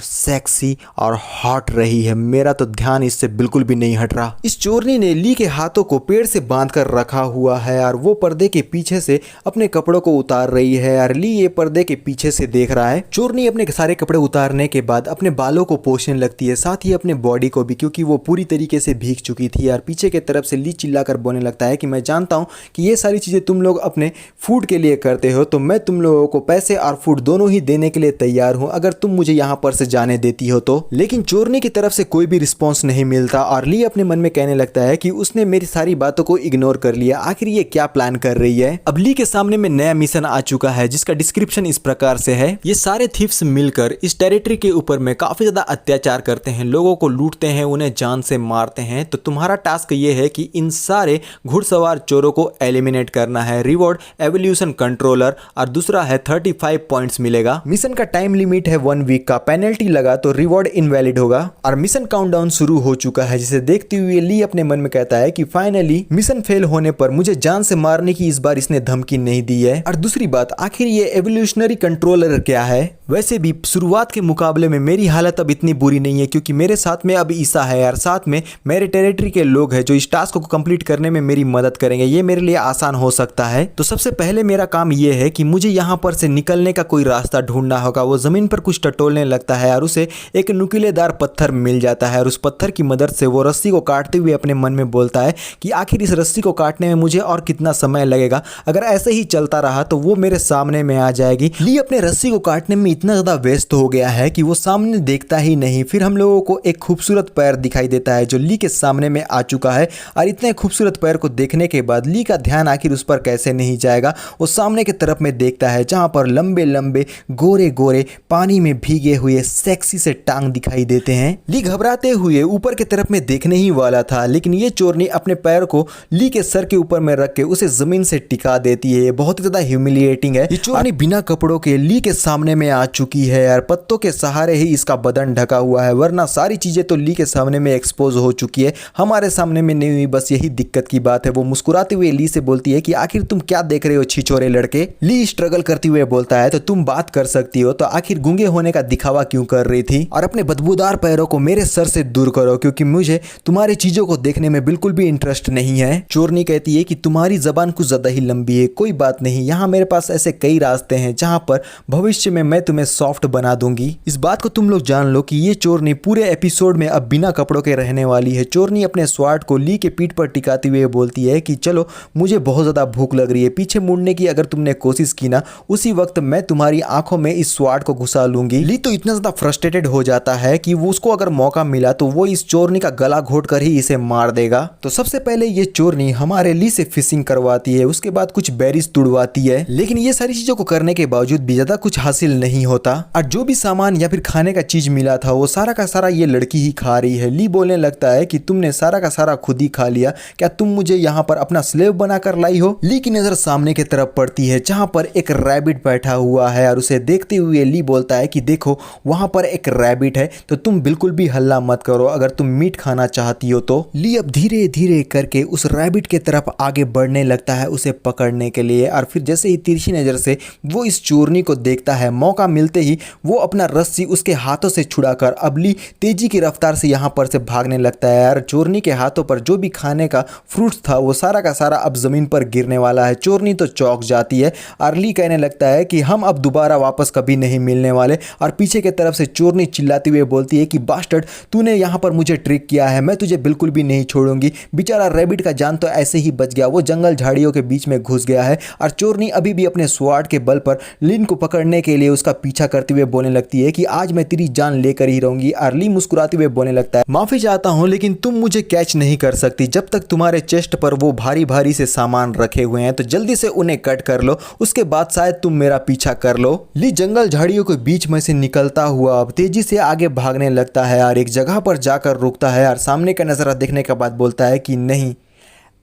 सेक्सी और हॉट रही है। मेरा तो ध्यान इससे बिल्कुल भी नहीं हट रहा। इस चोरनी ने ली के हाथों को पेड़ से बांधकर रखा हुआ है और वो पर्दे के पीछे से अपने कपड़ों को उतार रही है और ली ये पर्दे के पीछे से देख रहा है। चोरनी अपने सारे कपड़े उतारने के बाद अपने बालों को पोंछने लगती है, साथ ही अपने बॉडी को भी, क्योंकि वो पूरी तरीके से भीग चुकी थी और पीछे के तरफ से ली चिल्लाकर बोलने लगता है कि मैं जानता हूँ कि ये सारी चीजें तुम लोग अपने फूड के लिए करते हो, तो मैं तुम लोगों को पैसे और फूड दोनों ही देने के लिए तैयार हूँ अगर तुम मुझे यहाँ पर से जाने देती हो तो। लेकिन चोरनी की तरफ से कोई भी रिस्पॉन्स नहीं मिलता और ली अपने मन में कहने लगता है कि उसने मेरी सारी बातों को इग्नोर कर लिया, आखिर ये क्या प्लान कर रही है। अब ली के सामने में नया मिशन आ चुका है जिसका डिस्क्रिप्शन इस प्रकार से है। ये सारे थीफ्स मिलकर इस टेरिटरी के ऊपर में काफी ज्यादा अत्याचार करते हैं, लोगों को लूटते हैं, उन्हें जान से मारते हैं। तो तुम्हारा टास्क ये है कि इन सारे घुड़सवार चोरों को एलिमिनेट करना है। रिवॉर्ड एवोल्यूशन कंट्रोलर और दूसरा है 35 पॉइंट्स मिलेगा। मिशन का टाइम लिमिट है 1 वीक का, पेनल्टी लगा तो रिवॉर्ड इनवैलिड होगा और मिशन काउंटडाउन शुरू हो चुका है, जिसे देखते हुए ली अपने मन में कहता है कि फाइनली मिशन फेल होने पर मुझे जान से मारने की इस बार इसने धमकी नहीं दी है। और दूसरी बात, आखिर ये एवोल्यूशनरी कंट्रोलर क्या है? वैसे भी शुरुआत के मुकाबले में मेरी हालत अब इतनी बुरी नहीं है, क्योंकि मेरे साथ में अब ईसा है यार, साथ में मेरे टेरिटरी के लोग हैं जो इस टास्क को कंप्लीट करने में मेरी मदद करेंगे। ये मेरे लिए आसान हो सकता है। तो सबसे पहले मेरा काम ये है कि मुझे यहाँ पर से निकलने का कोई रास्ता ढूंढना होगा। वो जमीन पर कुछ टटोलने लगता है और उसे एक नुकीलेदार पत्थर मिल जाता है और उस पत्थर की मदद से वो रस्सी को काटते हुए अपने मन में बोलता है कि आखिर इस रस्सी को काटने में मुझे और कितना समय लगेगा, अगर ऐसे ही चलता रहा तो वो मेरे सामने में आ जाएगी। ली अपने रस्सी को काटने में इतना ज्यादा व्यस्त हो गया है कि वो सामने देखता ही नहीं। फिर हम लोगों को एक खूबसूरत पैर दिखाई देता है जो ली के सामने में आ चुका है और इतने खूबसूरत पैर को देखने के बाद ली का ध्यान आखिर उस पर कैसे नहीं जाएगा। वो सामने की तरफ में देखता है जहां पर लंबे लंबे गोरे गोरे पानी में भीगे हुए सेक्सी से टांग दिखाई देते हैं। ली घबराते हुए ऊपर की तरफ में देखने ही वाला था, लेकिन ये चोरनी अपने पैर को ली के सर के ऊपर में रख के उसे जमीन से टिका देती है। बहुत ही ज्यादा ह्यूमिलिएटिंग है। ये चोरनी बिना कपड़ों के ली के सामने में आ चुकी है यार। पत्तों के सहारे ही इसका बदन ढका हुआ है, वरना सारी चीजें तो ली के सामने में एक्सपोज हो चुकी है, हमारे सामने में नहीं हुई। बस यही दिक्कत की बात है। वो मुस्कुराते हुए ली से बोलती है कि आखिर तुम क्या देख रहे हो छिछोरे लड़के। ली स्ट्रगल करते हुए बोलता है तो तुम बात कर सकती हो तो आखिर गूंगे होने का दिखावा क्यों कर रही थी, और अपने बदबूदार पैरों को मेरे सर से दूर करो क्योंकि मुझे तुम्हारी चीजों को देखने में बिल्कुल भी इंटरेस्ट नहीं है। चोरनी कहती है कि तुम्हारी जबान कुछ ज्यादा ही लंबी है, कोई बात नहीं, यहाँ मेरे पास ऐसे कई रास्ते हैं जहाँ पर भविष्य में मैं तुम्हें सॉफ्ट बना दूंगी। इस बात को तुम लोग जान लो कि ये चोरनी पूरे एपिसोड में अब बिना कपड़ों के रहने वाली है। चोरनी अपने स्वार्ड को ली के पीठ पर टिकाते हुए बोलती है कि चलो मुझे बहुत ज्यादा भूख लग रही है, पीछे मुड़ने की अगर तुमने कोशिश की ना उसी वक्त मैं तुम्हारी आंखों में इस स्वार्ड को घुसा लूंगी। ली तो इतना ज्यादा फ्रस्ट्रेटेड हो जाता है कि वो उसको अगर मौका मिला तो वो इस चोरनी का गला घोट कर ही इसे मार देगा। तो सबसे पहले ये चोरनी हमारे ली से फिशिंग करवाती है, उसके बाद कुछ बेरीज तुड़वाती है, लेकिन ये सारी चीजों को करने के बावजूद भी ज्यादा कुछ हासिल नहीं होता और जो भी सामान या फिर खाने का चीज मिला था वो सारा का सारा ये लड़की ही खा रही है। ली बोलने लगता है कि तुमने सारा का सारा खुद ही खा लिया, क्या तुम मुझे यहाँ पर अपना स्लेव बनाकर लाई हो। ली की नजर सामने की तरफ पड़ती है जहाँ पर एक रैबिट बैठा हुआ है और उसे देखते हुए ली बोलता है कि देखो वहां पर एक रैबिट है तो तुम बिल्कुल भी हल्ला मत करो अगर तुम मीट खाना चाहती हो तो। ली अब धीरे धीरे करके उस रैबिट के तरफ आगे बढ़ने लगता है उसे पकड़ने के लिए, और फिर जैसे ही तिरछी नजर से वो इस चोरनी को देखता है, मौका मिलते ही वो अपना रस्सी उसके हाथों से छुड़ाकर अब ली तेजी की रफ्तार से यहाँ पर से भागने लगता है यार। चोरनी के हाथों पर जो भी खाने का फ्रूट्स था वो सारा का सारा अब जमीन पर गिरने वाला है। चोरनी तो चौंक जाती है और ली कहने लगता है कि हम अब दोबारा वापस कभी नहीं मिलने वाले, और पीछे की तरफ से चोरनी चिल्लाती हुए बोलती है कि बास्टर्ड तूने यहाँ पर मुझे ट्रिक किया है, मैं तुझे बिल्कुल भी नहीं छोड़ूंगी। बेचारा रैबिट का जान तो ऐसे ही बच गया, वो जंगल झाड़ियों के बीच में घुस गया है और चोरनी अभी भी अपने स्वार्ड के बल पर लिन को पकड़ने के लिए उसका पीछा करते हुए बोलने लगती है कि आज मैं तेरी जान लेकर ही रहूंगी। और ली मुस्कुराते हुए बोलने लगता है माफी चाहता हूं लेकिन तुम मुझे कैच नहीं कर सकती, जब तक तुम्हारे चेस्ट पर वो भारी भारी से सामान रखे हुए हैं तो जल्दी से उन्हें कट कर लो, उसके बाद शायद तुम मेरा पीछा कर लो। ली जंगल झाड़ियों के बीच में से निकलता हुआ अब तेजी से आगे भागने लगता है और एक जगह पर जाकर रुकता है और सामने का नजारा देखने के बाद बोलता है कि नहीं,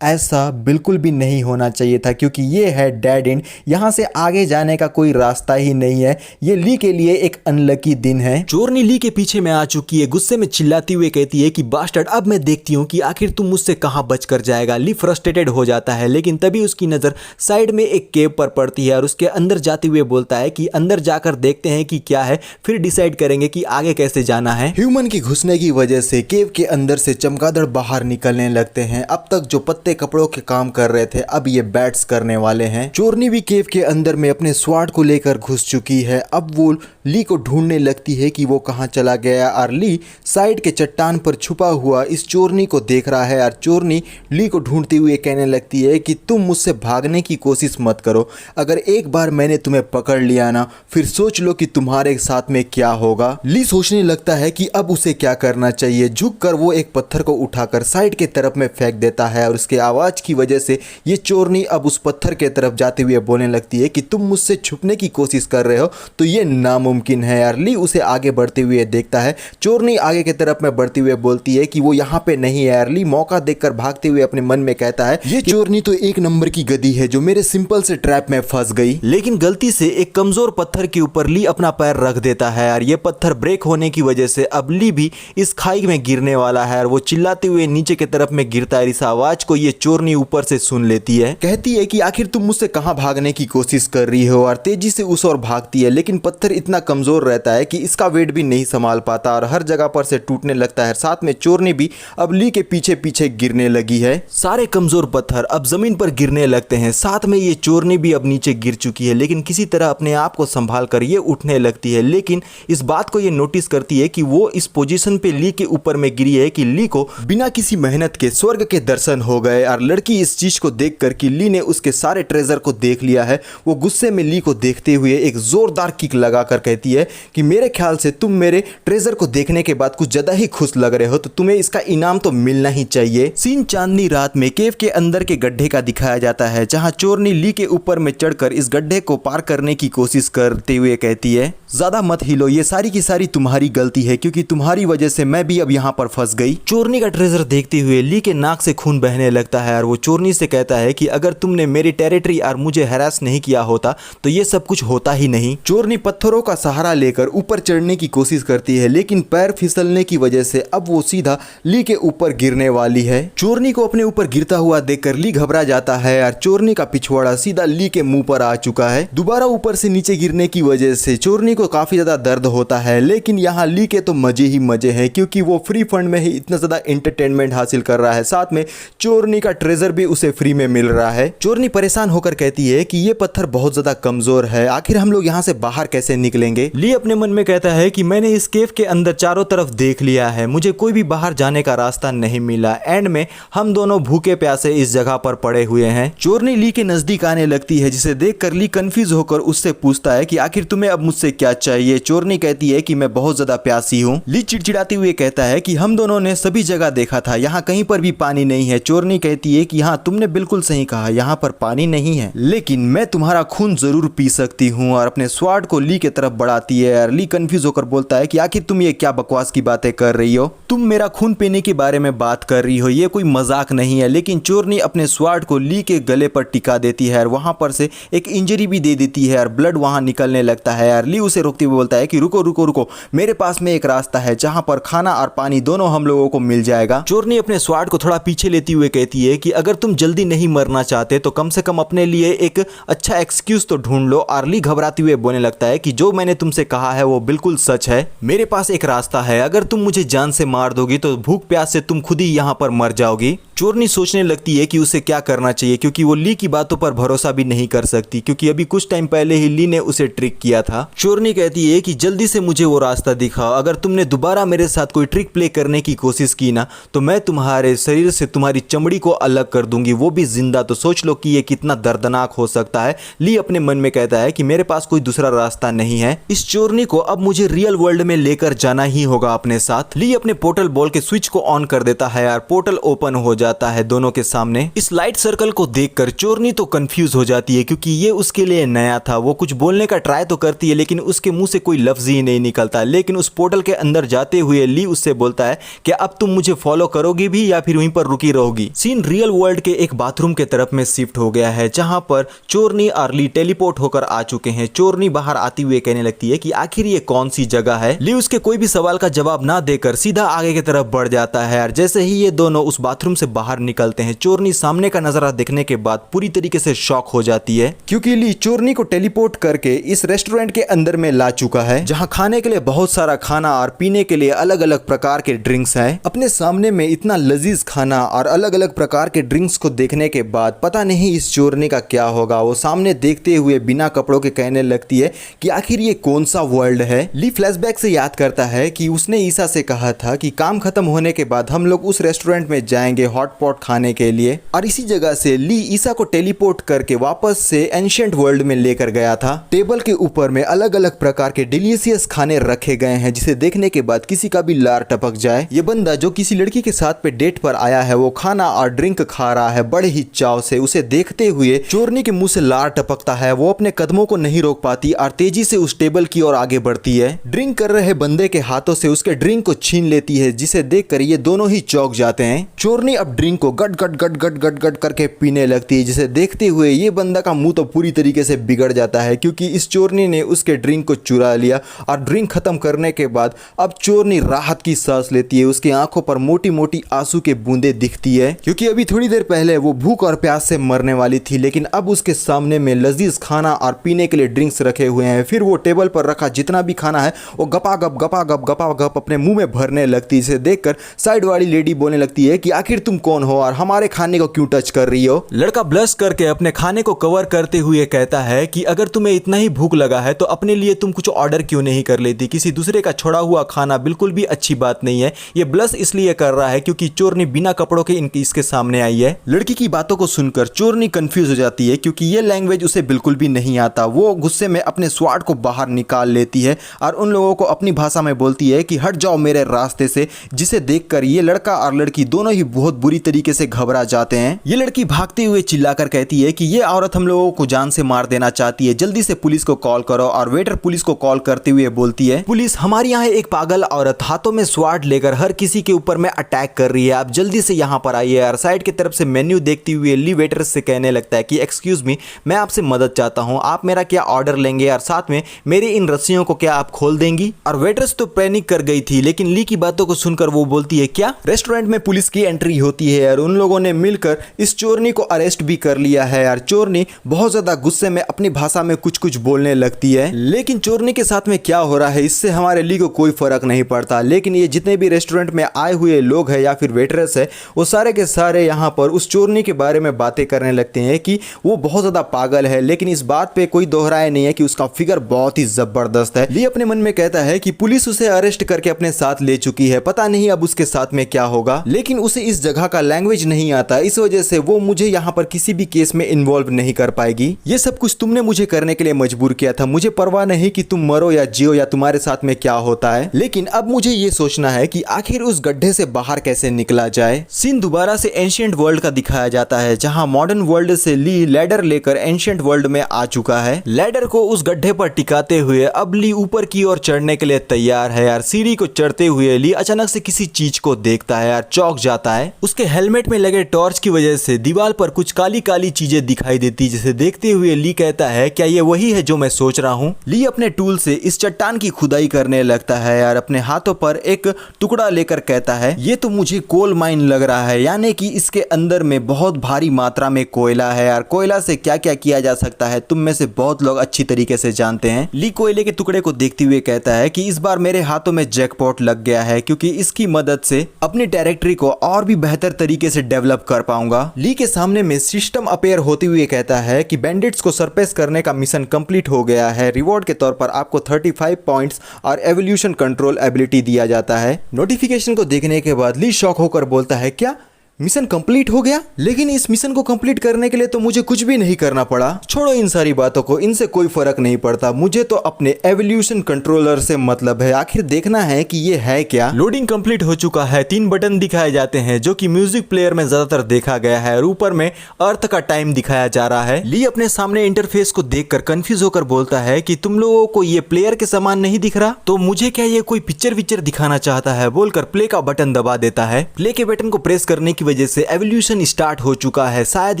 ऐसा बिल्कुल भी नहीं होना चाहिए था क्योंकि ये है डेड एंड, यहाँ से आगे जाने का कोई रास्ता ही नहीं है। ये ली के लिए एक अनलकी दिन है। चोरनी ली के पीछे में आ चुकी है, गुस्से में चिल्लाती हुए कहती है कि बास्टर्ड अब मैं देखती हूँ कि आखिर तुम मुझसे कहाँ बच कर जाएगा। ली फ्रस्ट्रेटेड हो जाता है, लेकिन तभी उसकी नज़र साइड में एक केव पर पड़ती है और उसके अंदर जाते हुए बोलता है कि अंदर जाकर देखते हैं कि क्या है, फिर डिसाइड करेंगे कि आगे कैसे जाना है। ह्यूमन की घुसने की वजह से केव के अंदर से चमगादड़ बाहर निकलने लगते हैं। अब तक जो पत्ते कपड़ों के काम कर रहे थे अब ये बैट्स करने वाले हैं। चोरनी भी केव के अंदर में अपने स्वार्ड को लेकर घुस चुकी है। अब वो ली को ढूंढने लगती है कि वो कहां चला गया और ली साइड के चट्टान पर छुपा हुआ इस चोरनी को देख रहा है और चोरनी ली को ढूंढते हुए कहने लगती है कि तुम मुझसे भागने की कोशिश मत करो, अगर एक बार मैंने तुम्हें पकड़ लिया ना फिर सोच लो कि तुम्हारे साथ में क्या होगा। ली सोचने लगता है कि अब उसे क्या करना चाहिए। झुककर वो एक पत्थर को उठाकर साइड के तरफ में फेंक देता है और उसके आवाज की वजह से ये चोरनी अब उस पत्थर के तरफ जाते हुए बोलने लगती है कि तुम मुझसे छुपने की कोशिश कर रहे हो तो ये नामुमकिन है यार। ली उसे आगे बढ़ते हुए देखता है। चोरनी आगे की तरफ में बढ़ते हुए बोलती है कि वो यहाँ पे नहीं है यार। ली मौका देखकर भागते हुए अपने मन में कहता है ये चोरनी तो एक नंबर की गधी है जो मेरे सिंपल से ट्रैप में फंस गई, लेकिन गलती से एक कमजोर पत्थर के ऊपर ली अपना पैर रख देता है और ये पत्थर ब्रेक होने की वजह से अब ली भी इस खाई में गिरने वाला है और वो चिल्लाते हुए नीचे की तरफ में गिरता है। इस आवाज को ये ये चोरनी ऊपर से सुन लेती है। कहती है कि आखिर तुम मुझसे कहां भागने की कोशिश कर रही हो, और तेजी से उस ओर भागती है। लेकिन पत्थर इतना कमजोर रहता है कि इसका वेट भी नहीं संभाल पाता और हर जगह पर से टूटने लगता है। साथ में चोरनी भी अब ली के पीछे पीछे गिरने लगी है। सारे कमजोर पत्थर अब जमीन पर गिरने लगते हैं। साथ में ये चोरनी भी अब नीचे गिर चुकी है, लेकिन किसी तरह अपने आप को संभाल कर ये उठने लगती है। लेकिन इस बात को ये नोटिस करती है कि वो इस पोजीशन पे ली के ऊपर में गिरी है कि ली को बिना किसी मेहनत के स्वर्ग के दर्शन हो गए। और लड़की इस चीज को देखकर कि ली ने उसके सारे ट्रेजर को देख लिया है, वो गुस्से में ली को देखते हुए एक जोरदार किक लगाकर कहती है कि मेरे ख्याल से तुम मेरे ट्रेजर को देखने के बाद कुछ ज्यादा ही खुश लग रहे हो, तो तुम्हें इसका इनाम तो मिलना ही चाहिए। सीन चांदनी रात में केव के अंदर के गड्ढे का दिखाया जाता है, जहां चोरनी ली के ऊपर में चढ़कर इस गड्ढे को पार करने की कोशिश करते हुए कहती है ज्यादा मत हिलो, ये सारी की सारी तुम्हारी गलती है, क्योंकि तुम्हारी वजह से मैं भी अब यहाँ पर फंस गई। चोरनी का ट्रेजर देखते हुए ली के नाक से खून बहने लगता है और वो चोरनी से कहता है कि अगर तुमने मेरी टेरिटरी और मुझे हैरास नहीं किया होता तो ये सब कुछ होता ही नहीं। चोरनी पत्थरों का सहारा लेकर ऊपर चढ़ने की कोशिश करती है, लेकिन पैर फिसलने की वजह से अब वो सीधा ली के ऊपर गिरने वाली है। चोरनी को अपने ऊपर गिरता हुआ देखकर ली घबरा जाता है और चोरनी का पिछवाड़ा सीधा ली के मुंह पर आ चुका है। दोबारा ऊपर से नीचे गिरने की वजह से चोरनी को काफी ज्यादा दर्द होता है, लेकिन यहाँ ली के तो मजे ही मजे हैं, क्योंकि वो फ्री फंड में ही इतना ज्यादा एंटरटेनमेंट हासिल कर रहा है। साथ में चोरनी का ट्रेजर भी उसे फ्री में मिल रहा है। चोरनी परेशान होकर कहती है कि ये पत्थर बहुत ज्यादा कमजोर है, आखिर हम लोग यहाँ से बाहर कैसे निकलेंगे। ली अपने मन में कहता है कि मैंने इस केव के अंदर चारों तरफ देख लिया है, मुझे कोई भी बाहर जाने का रास्ता नहीं मिला। एंड में हम दोनों भूखे प्यासे इस जगह पर पड़े हुए हैं। चोरनी ली के नजदीक आने लगती है, जिसे देखकर ली कंफ्यूज होकर उससे पूछता है कि आखिर तुम्हें अब मुझसे क्या चाहिए। चोरनी कहती है कि मैं बहुत ज्यादा प्यासी हूँ। ली चिड़चिड़ाते हुए कहता है कि हम दोनों ने सभी जगह देखा था, यहाँ कहीं पर भी पानी नहीं है। चोरनी कहती है कि हाँ तुमने बिल्कुल सही कहा, यहाँ पर पानी नहीं है, लेकिन मैं तुम्हारा खून जरूर पी सकती हूँ। और अपने स्वाड को ली के तरफ बढ़ाती है और ली कंफ्यूज होकर बोलता है कि आखिर तुम ये क्या बकवास की बातें कर रही हो, तुम मेरा खून पीने के बारे में बात कर रही हो, ये कोई मजाक नहीं है। लेकिन चोरनी अपने स्वाड को ली के गले पर टिका देती है और वहां पर से एक इंजरी भी दे देती है और ब्लड वहां निकलने लगता है। और ली उसे रोकते हुए बोलता है कि रुको रुको रुको, मेरे पास में एक रास्ता है जहां पर खाना और पानी दोनों हम लोगों को मिल जाएगा। चोरनी अपने स्वाड को थोड़ा पीछे लेती हुए कहती है कि अगर तुम जल्दी नहीं मरना चाहते तो कम से कम अपने लिए एक अच्छा एक्सक्यूज तो ढूंढ लो। और ली घबराते हुए बोलने लगता है कि जो मैंने तुमसे कहा है वो बिल्कुल सच है, मेरे पास एक रास्ता है, अगर तुम मुझे जान से मार दोगी तो भूख प्यास से तुम खुद ही यहाँ पर मर जाओगी। चोरनी सोचने लगती है कि उसे क्या करना चाहिए, क्योंकि वो ली की बातों पर भरोसा भी नहीं कर सकती, क्योंकि अभी कुछ टाइम पहले ही ली ने उसे ट्रिक किया था। चोरनी कहती है कि जल्दी से मुझे वो रास्ता दिखाओ, अगर तुमने दोबारा मेरे साथ कोई ट्रिक प्ले करने की कोशिश की ना तो मैं तुम्हारे शरीर से तुम्हारी चमड़ी को अलग कर दूंगी, वो भी जिंदा। तो सोच लो कि ये कितना दर्दनाक हो सकता है। ली अपने मन में कहता है कि मेरे पास कोई दूसरा रास्ता नहीं है, इस चोरनी को अब मुझे रियल वर्ल्ड में लेकर जाना ही होगा अपने साथ। ली अपने पोर्टल बॉल के स्विच को ऑन कर देता है और पोर्टल ओपन हो जाता है दोनों के सामने। इस लाइट सर्कल को देखकर चोरनी तो कंफ्यूज हो जाती है, क्योंकि ये उसके लिए नया था। वो कुछ बोलने का ट्राई तो करती है, लेकिन उसके मुंह से कोई लफ्ज ही नहीं निकलता। लेकिन उस पोर्टल के अंदर जाते हुए ली उससे बोलता है कि अब तुम मुझे फॉलो करोगी भी या फिर वहीं पर रुकी रहोगी। सीन रियल वर्ल्ड के एक बाथरूम के तरफ में शिफ्ट हो गया है, जहां पर चोरनी और ली टेलीपोर्ट होकर आ चुके हैं। चोरनी बाहर आती हुए कहने लगती है कि आखिर ये कौन सी जगह है। ली उसके कोई भी सवाल का जवाब ना देकर सीधा आगे की तरफ बढ़ जाता है और जैसे ही ये दोनों उस बाथरूम से बाहर निकलते हैं, चोरनी सामने का नजारा देखने के बाद पूरी तरीके से शॉक हो जाती है, क्योंकि ली चोरनी को टेलीपोर्ट करके इस रेस्टोरेंट के अंदर में ला चुका है, जहां खाने के लिए बहुत सारा खाना और पीने के लिए अलग अलग प्रकार के ड्रिंक्स हैं। अपने सामने में इतना लजीज खाना और अलग अलग प्रकार के ड्रिंक्स को देखने के बाद पता नहीं इस चोरनी का क्या होगा। वो सामने देखते हुए बिना कपड़ों के कहने लगती है कि आखिर ये कौन सा वर्ल्ड है। ली फ्लैशबैक से याद करता है कि उसने ईसा से कहा था कि काम खत्म होने के बाद हम लोग उस रेस्टोरेंट में जाएंगे हॉट पॉट खाने के लिए, और इसी जगह से ली ईसा को टेलीपोर्ट करके वापस से एंशिएंट वर्ल्ड में लेकर गया था। टेबल के ऊपर में अलग अलग प्रकार के डिलीशियस खाने रखे गए हैं, जिसे देखने के बाद किसी का भी लार टपक जाए। ये बंदा जो किसी लड़की के साथ पे डेट पर आया है, वो खाना और ड्रिंक खा रहा है बड़े ही चाव से। उसे देखते हुए चोरनी के मुंह से लार टपकता है। वो अपने कदमों को नहीं रोक पाती और तेजी से उस टेबल की ओर आगे बढ़ती है। ड्रिंक कर रहे बंदे के हाथों से उसके ड्रिंक को छीन लेती है, जिसे देखकर ये दोनों ही चौंक जाते हैं। चोरनी अब अब ड्रिंक को गट गट गट गट गट गट करके पीने लगती है, जिसे देखते हुए ये बंदा का मुंह तो पूरी तरीके से बिगड़ जाता है क्योंकि इस चोरनी ने उसके ड्रिंक को चुरा लिया। और ड्रिंक खत्म करने के बाद अब चोरनी राहत की सांस लेती है। उसकी आंखों पर मोटी मोटी आंसू के बूंदे दिखती है क्योंकि अभी थोड़ी देर पहले वो भूख और प्यास से मरने वाली थी, लेकिन अब उसके सामने में लजीज खाना और पीने के लिए ड्रिंक्स रखे हुए हैं। फिर वो टेबल पर रखा जितना भी खाना है वो गपा गप अपने मुंह में भरने लगती है। इसे देखकर साइड वाली लेडी बोलने लगती है कि आखिर तुम कौन हो और हमारे खाने को क्यों टच कर रही हो। लड़का ब्लश करके अपने खाने को कवर करते हुए कहता है कि अगर तुम्हें इतना ही भूख लगा है तो अपने लिए तुम कुछ ऑर्डर क्यों नहीं कर लेती। किसी दूसरे का छोड़ा हुआ खाना बिल्कुल भी अच्छी बात नहीं है। ये ब्लश इसलिए कर रहा है क्योंकि चोरनी बिना कपड़ों के इसके सामने आई है। लड़की की बातों को सुनकर चोरनी कंफ्यूज हो जाती है क्योंकि ये लैंग्वेज उसे बिल्कुल भी नहीं आता। वो गुस्से में अपने स्वाड को बाहर निकाल लेती है और उन लोगों को अपनी भाषा में बोलती है कि हट जाओ मेरे रास्ते से, जिसे देखकर ये लड़का और लड़की दोनों ही बहुत बुरी तरीके से घबरा जाते हैं। ये लड़की भागते हुए चिल्लाकर कहती है कि ये औरत हम लोगों को जान से मार देना चाहती है, जल्दी से पुलिस को कॉल करो। और वेटर पुलिस को कॉल करते हुए बोलती है, पुलिस हमारे यहाँ एक पागल औरत हाथों में स्वाड लेकर हर किसी के ऊपर में अटैक कर रही है, आप जल्दी से यहाँ पर आइए। और साइड की तरफ से मेन्यू देखती हुए ली वेटर से कहने लगता है कि एक्सक्यूज मी, मैं आपसे मदद चाहता हूँ, आप मेरा क्या ऑर्डर लेंगे और साथ में मेरी इन रस्सियों को क्या आप खोल देंगी। और वेटर्स तो पैनिक कर गई थी, लेकिन ली की बातों को सुनकर वो बोलती है क्या। रेस्टोरेंट में पुलिस की एंट्री होती है और उन लोगों ने मिलकर इस चोरनी को अरेस्ट भी कर लिया है। और चोरनी बहुत ज्यादा गुस्से में अपनी भाषा में कुछ कुछ बोलने लगती है, लेकिन चोरनी के साथ में क्या हो रहा है इससे हमारे ली को कोई फर्क नहीं पड़ता। लेकिन ये जितने भी रेस्टोरेंट में आए हुए लोग हैं या फिर वेटर्स है, वो सारे के सारे यहाँ पर उस चोरनी के बारे में बातें करने लगते हैं कि वो बहुत ज्यादा पागल है, लेकिन इस बात पे कोई दोहराया नहीं है कि उसका फिगर बहुत ही जबरदस्त है। ली अपने मन में कहता है कि पुलिस उसे अरेस्ट करके अपने साथ ले चुकी है, पता नहीं अब उसके साथ में क्या होगा, लेकिन उसे इस जगह का लैंग्वेज नहीं आता, इस वजह से वो मुझे यहाँ पर किसी भी केस में इन्वॉल्व नहीं कर पाएगी। ये सब कुछ तुमने मुझे करने के लिए मजबूर किया था, मुझे परवाह नहीं कि तुम मरो या जियो या तुम्हारे साथ में क्या होता है, लेकिन अब मुझे ये सोचना है कि आखिर उस गड्ढे से बाहर कैसे निकला जाए। सीन दोबारा से एंशिएंट वर्ल्ड का दिखाया जाता है, जहां मॉडर्न वर्ल्ड से ली लैडर लेकर एंशिएंट वर्ल्ड में आ चुका है। लैडर को उस गड्ढे पर टिकाते हुए अब ली ऊपर की ओर चढ़ने के लिए तैयार है। यार सीढ़ी को चढ़ते हुए ली अचानक से किसी चीज को देखता है, यार चौंक जाता है। उसके हेलमेट में लगे टॉर्च की वजह से दीवार पर कुछ काली काली चीजें दिखाई देती, जिसे देखते हुए ली कहता है क्या ये वही है जो मैं सोच रहा हूँ। ली अपने टूल से इस चट्टान की खुदाई करने लगता है यार, अपने हाथों पर एक टुकड़ा लेकर कहता है ये तो मुझे कोल माइन लग रहा है, यानी कि इसके अंदर में बहुत भारी मात्रा में कोयला है। यार कोयला से क्या क्या किया जा सकता है तुम में से बहुत लोग अच्छी तरीके से जानते हैं। ली कोयले के टुकड़े को देखते हुए कहता है कि इस बार मेरे हाथों में जैकपॉट लग गया है, क्योंकि इसकी मदद से अपनी डायरेक्टरी को और भी बेहतर तरीके से डेवलप कर पाऊंगा। ली के सामने में सिस्टम अपेयर होते हुए कहता है कि बैंडिट्स को सरपेस करने का मिशन कंप्लीट हो गया है, रिवॉर्ड के तौर पर आपको 35 पॉइंट्स और एवोल्यूशन कंट्रोल एबिलिटी दिया जाता है। नोटिफिकेशन को देखने के बाद ली शॉक होकर बोलता है क्या मिशन कंप्लीट हो गया, लेकिन इस मिशन को कंप्लीट करने के लिए तो मुझे कुछ भी नहीं करना पड़ा। छोड़ो इन सारी बातों को, इनसे कोई फर्क नहीं पड़ता, मुझे तो अपने एवोल्यूशन कंट्रोलर से मतलब है। आखिर देखना है कि ये है क्या। लोडिंग कंप्लीट हो चुका है, 3 बटन दिखाए जाते हैं जो कि म्यूजिक प्लेयर में ज्यादातर देखा गया है और ऊपर में अर्थ का टाइम दिखाया जा रहा है। ली अपने सामने इंटरफेस को देखकर कंफ्यूज होकर बोलता है कि तुम लोगों को ये प्लेयर के समान नहीं दिख रहा, तो मुझे क्या ये कोई पिक्चर विक्चर दिखाना चाहता है, बोलकर प्ले का बटन दबा देता है। प्ले के बटन को प्रेस करने की वजह से एवोल्यूशन स्टार्ट हो चुका है, शायद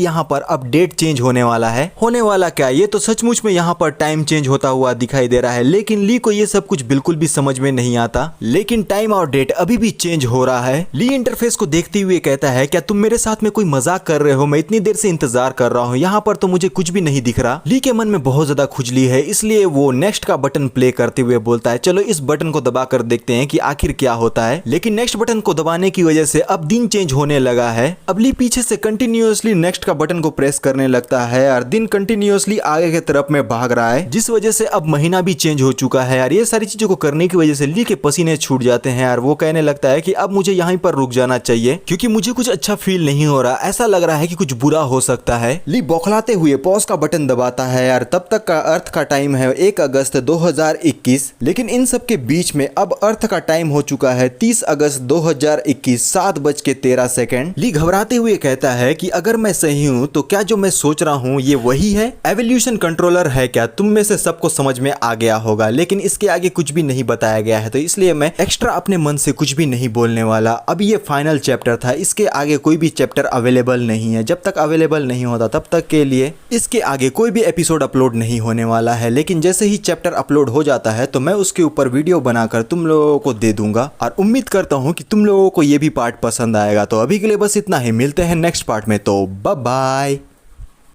यहाँ पर अपडेट चेंज होने वाला है। होने वाला क्या, ये तो सचमुच में यहाँ पर टाइम चेंज होता हुआ दिखाई दे रहा है, लेकिन ली को ये सब कुछ बिल्कुल भी समझ में नहीं आता। लेकिन टाइम और डेट अभी भी चेंज हो रहा है। ली इंटरफेस को देखते हुए कहता है क्या तुम मेरे साथ में कोई मजाक कर रहे हो, मैं इतनी देर से इंतजार कर रहा हूँ, यहाँ पर तो मुझे कुछ भी नहीं दिख रहा। ली के मन में बहुत ज्यादा खुजली है, इसलिए वो नेक्स्ट का बटन प्ले करते हुए बोलता है चलो इस बटन को दबाकर देखते हैं कि आखिर क्या होता है। लेकिन नेक्स्ट बटन को दबाने की वजह से अब दिन चेंज होने लगा है। अब ली पीछे से कंटिन्यूअसली नेक्स्ट का बटन को प्रेस करने लगता है और दिन कंटिन्यूअसली आगे की तरफ में भाग रहा है, जिस वजह से अब महीना भी चेंज हो चुका है यार। ये सारी चीजों को करने की वजह से ली के पसीने छूट जाते हैं यार। वो कहने लगता है कि अब मुझे यहीं पर रुक जाना चाहिए, क्योंकि मुझे कुछ अच्छा फील नहीं हो रहा, ऐसा लग रहा है कि कुछ बुरा हो सकता है। ली बौखलाते हुए पॉज का बटन दबाता है यार। तब तक का अर्थ का टाइम है 1 अगस्त 2021, लेकिन इन सब के बीच में अब अर्थ का टाइम हो चुका है 30 अगस्त 2021 7:13। सेकंड ली घबराते हुए कहता है कि अगर मैं सही हूँ तो क्या जो मैं सोच रहा हूँ ये वही है? एवोल्यूशन कंट्रोलर है क्या? तुम में से सबको समझ में आ गया होगा, लेकिन इसके आगे कुछ भी नहीं बताया गया है, तो इसलिए मैं एक्स्ट्रा अपने मन से कुछ भी नहीं बोलने वाला। अब ये फाइनल चैप्टर था, इसके आगे कोई भी चैप्टर अवेलेबल नहीं है। जब तक अवेलेबल नहीं होता तब तक के लिए इसके आगे कोई भी एपिसोड अपलोड नहीं होने वाला है। लेकिन जैसे ही चैप्टर अपलोड हो जाता है तो मैं उसके ऊपर वीडियो बनाकर तुम लोगों को दे दूंगा, और उम्मीद करता हूँ कि तुम लोगों को ये भी पार्ट पसंद आएगा। तो अभी के लिए बस इतना ही, मिलते हैं नेक्स्ट पार्ट में, तो बाय बाय।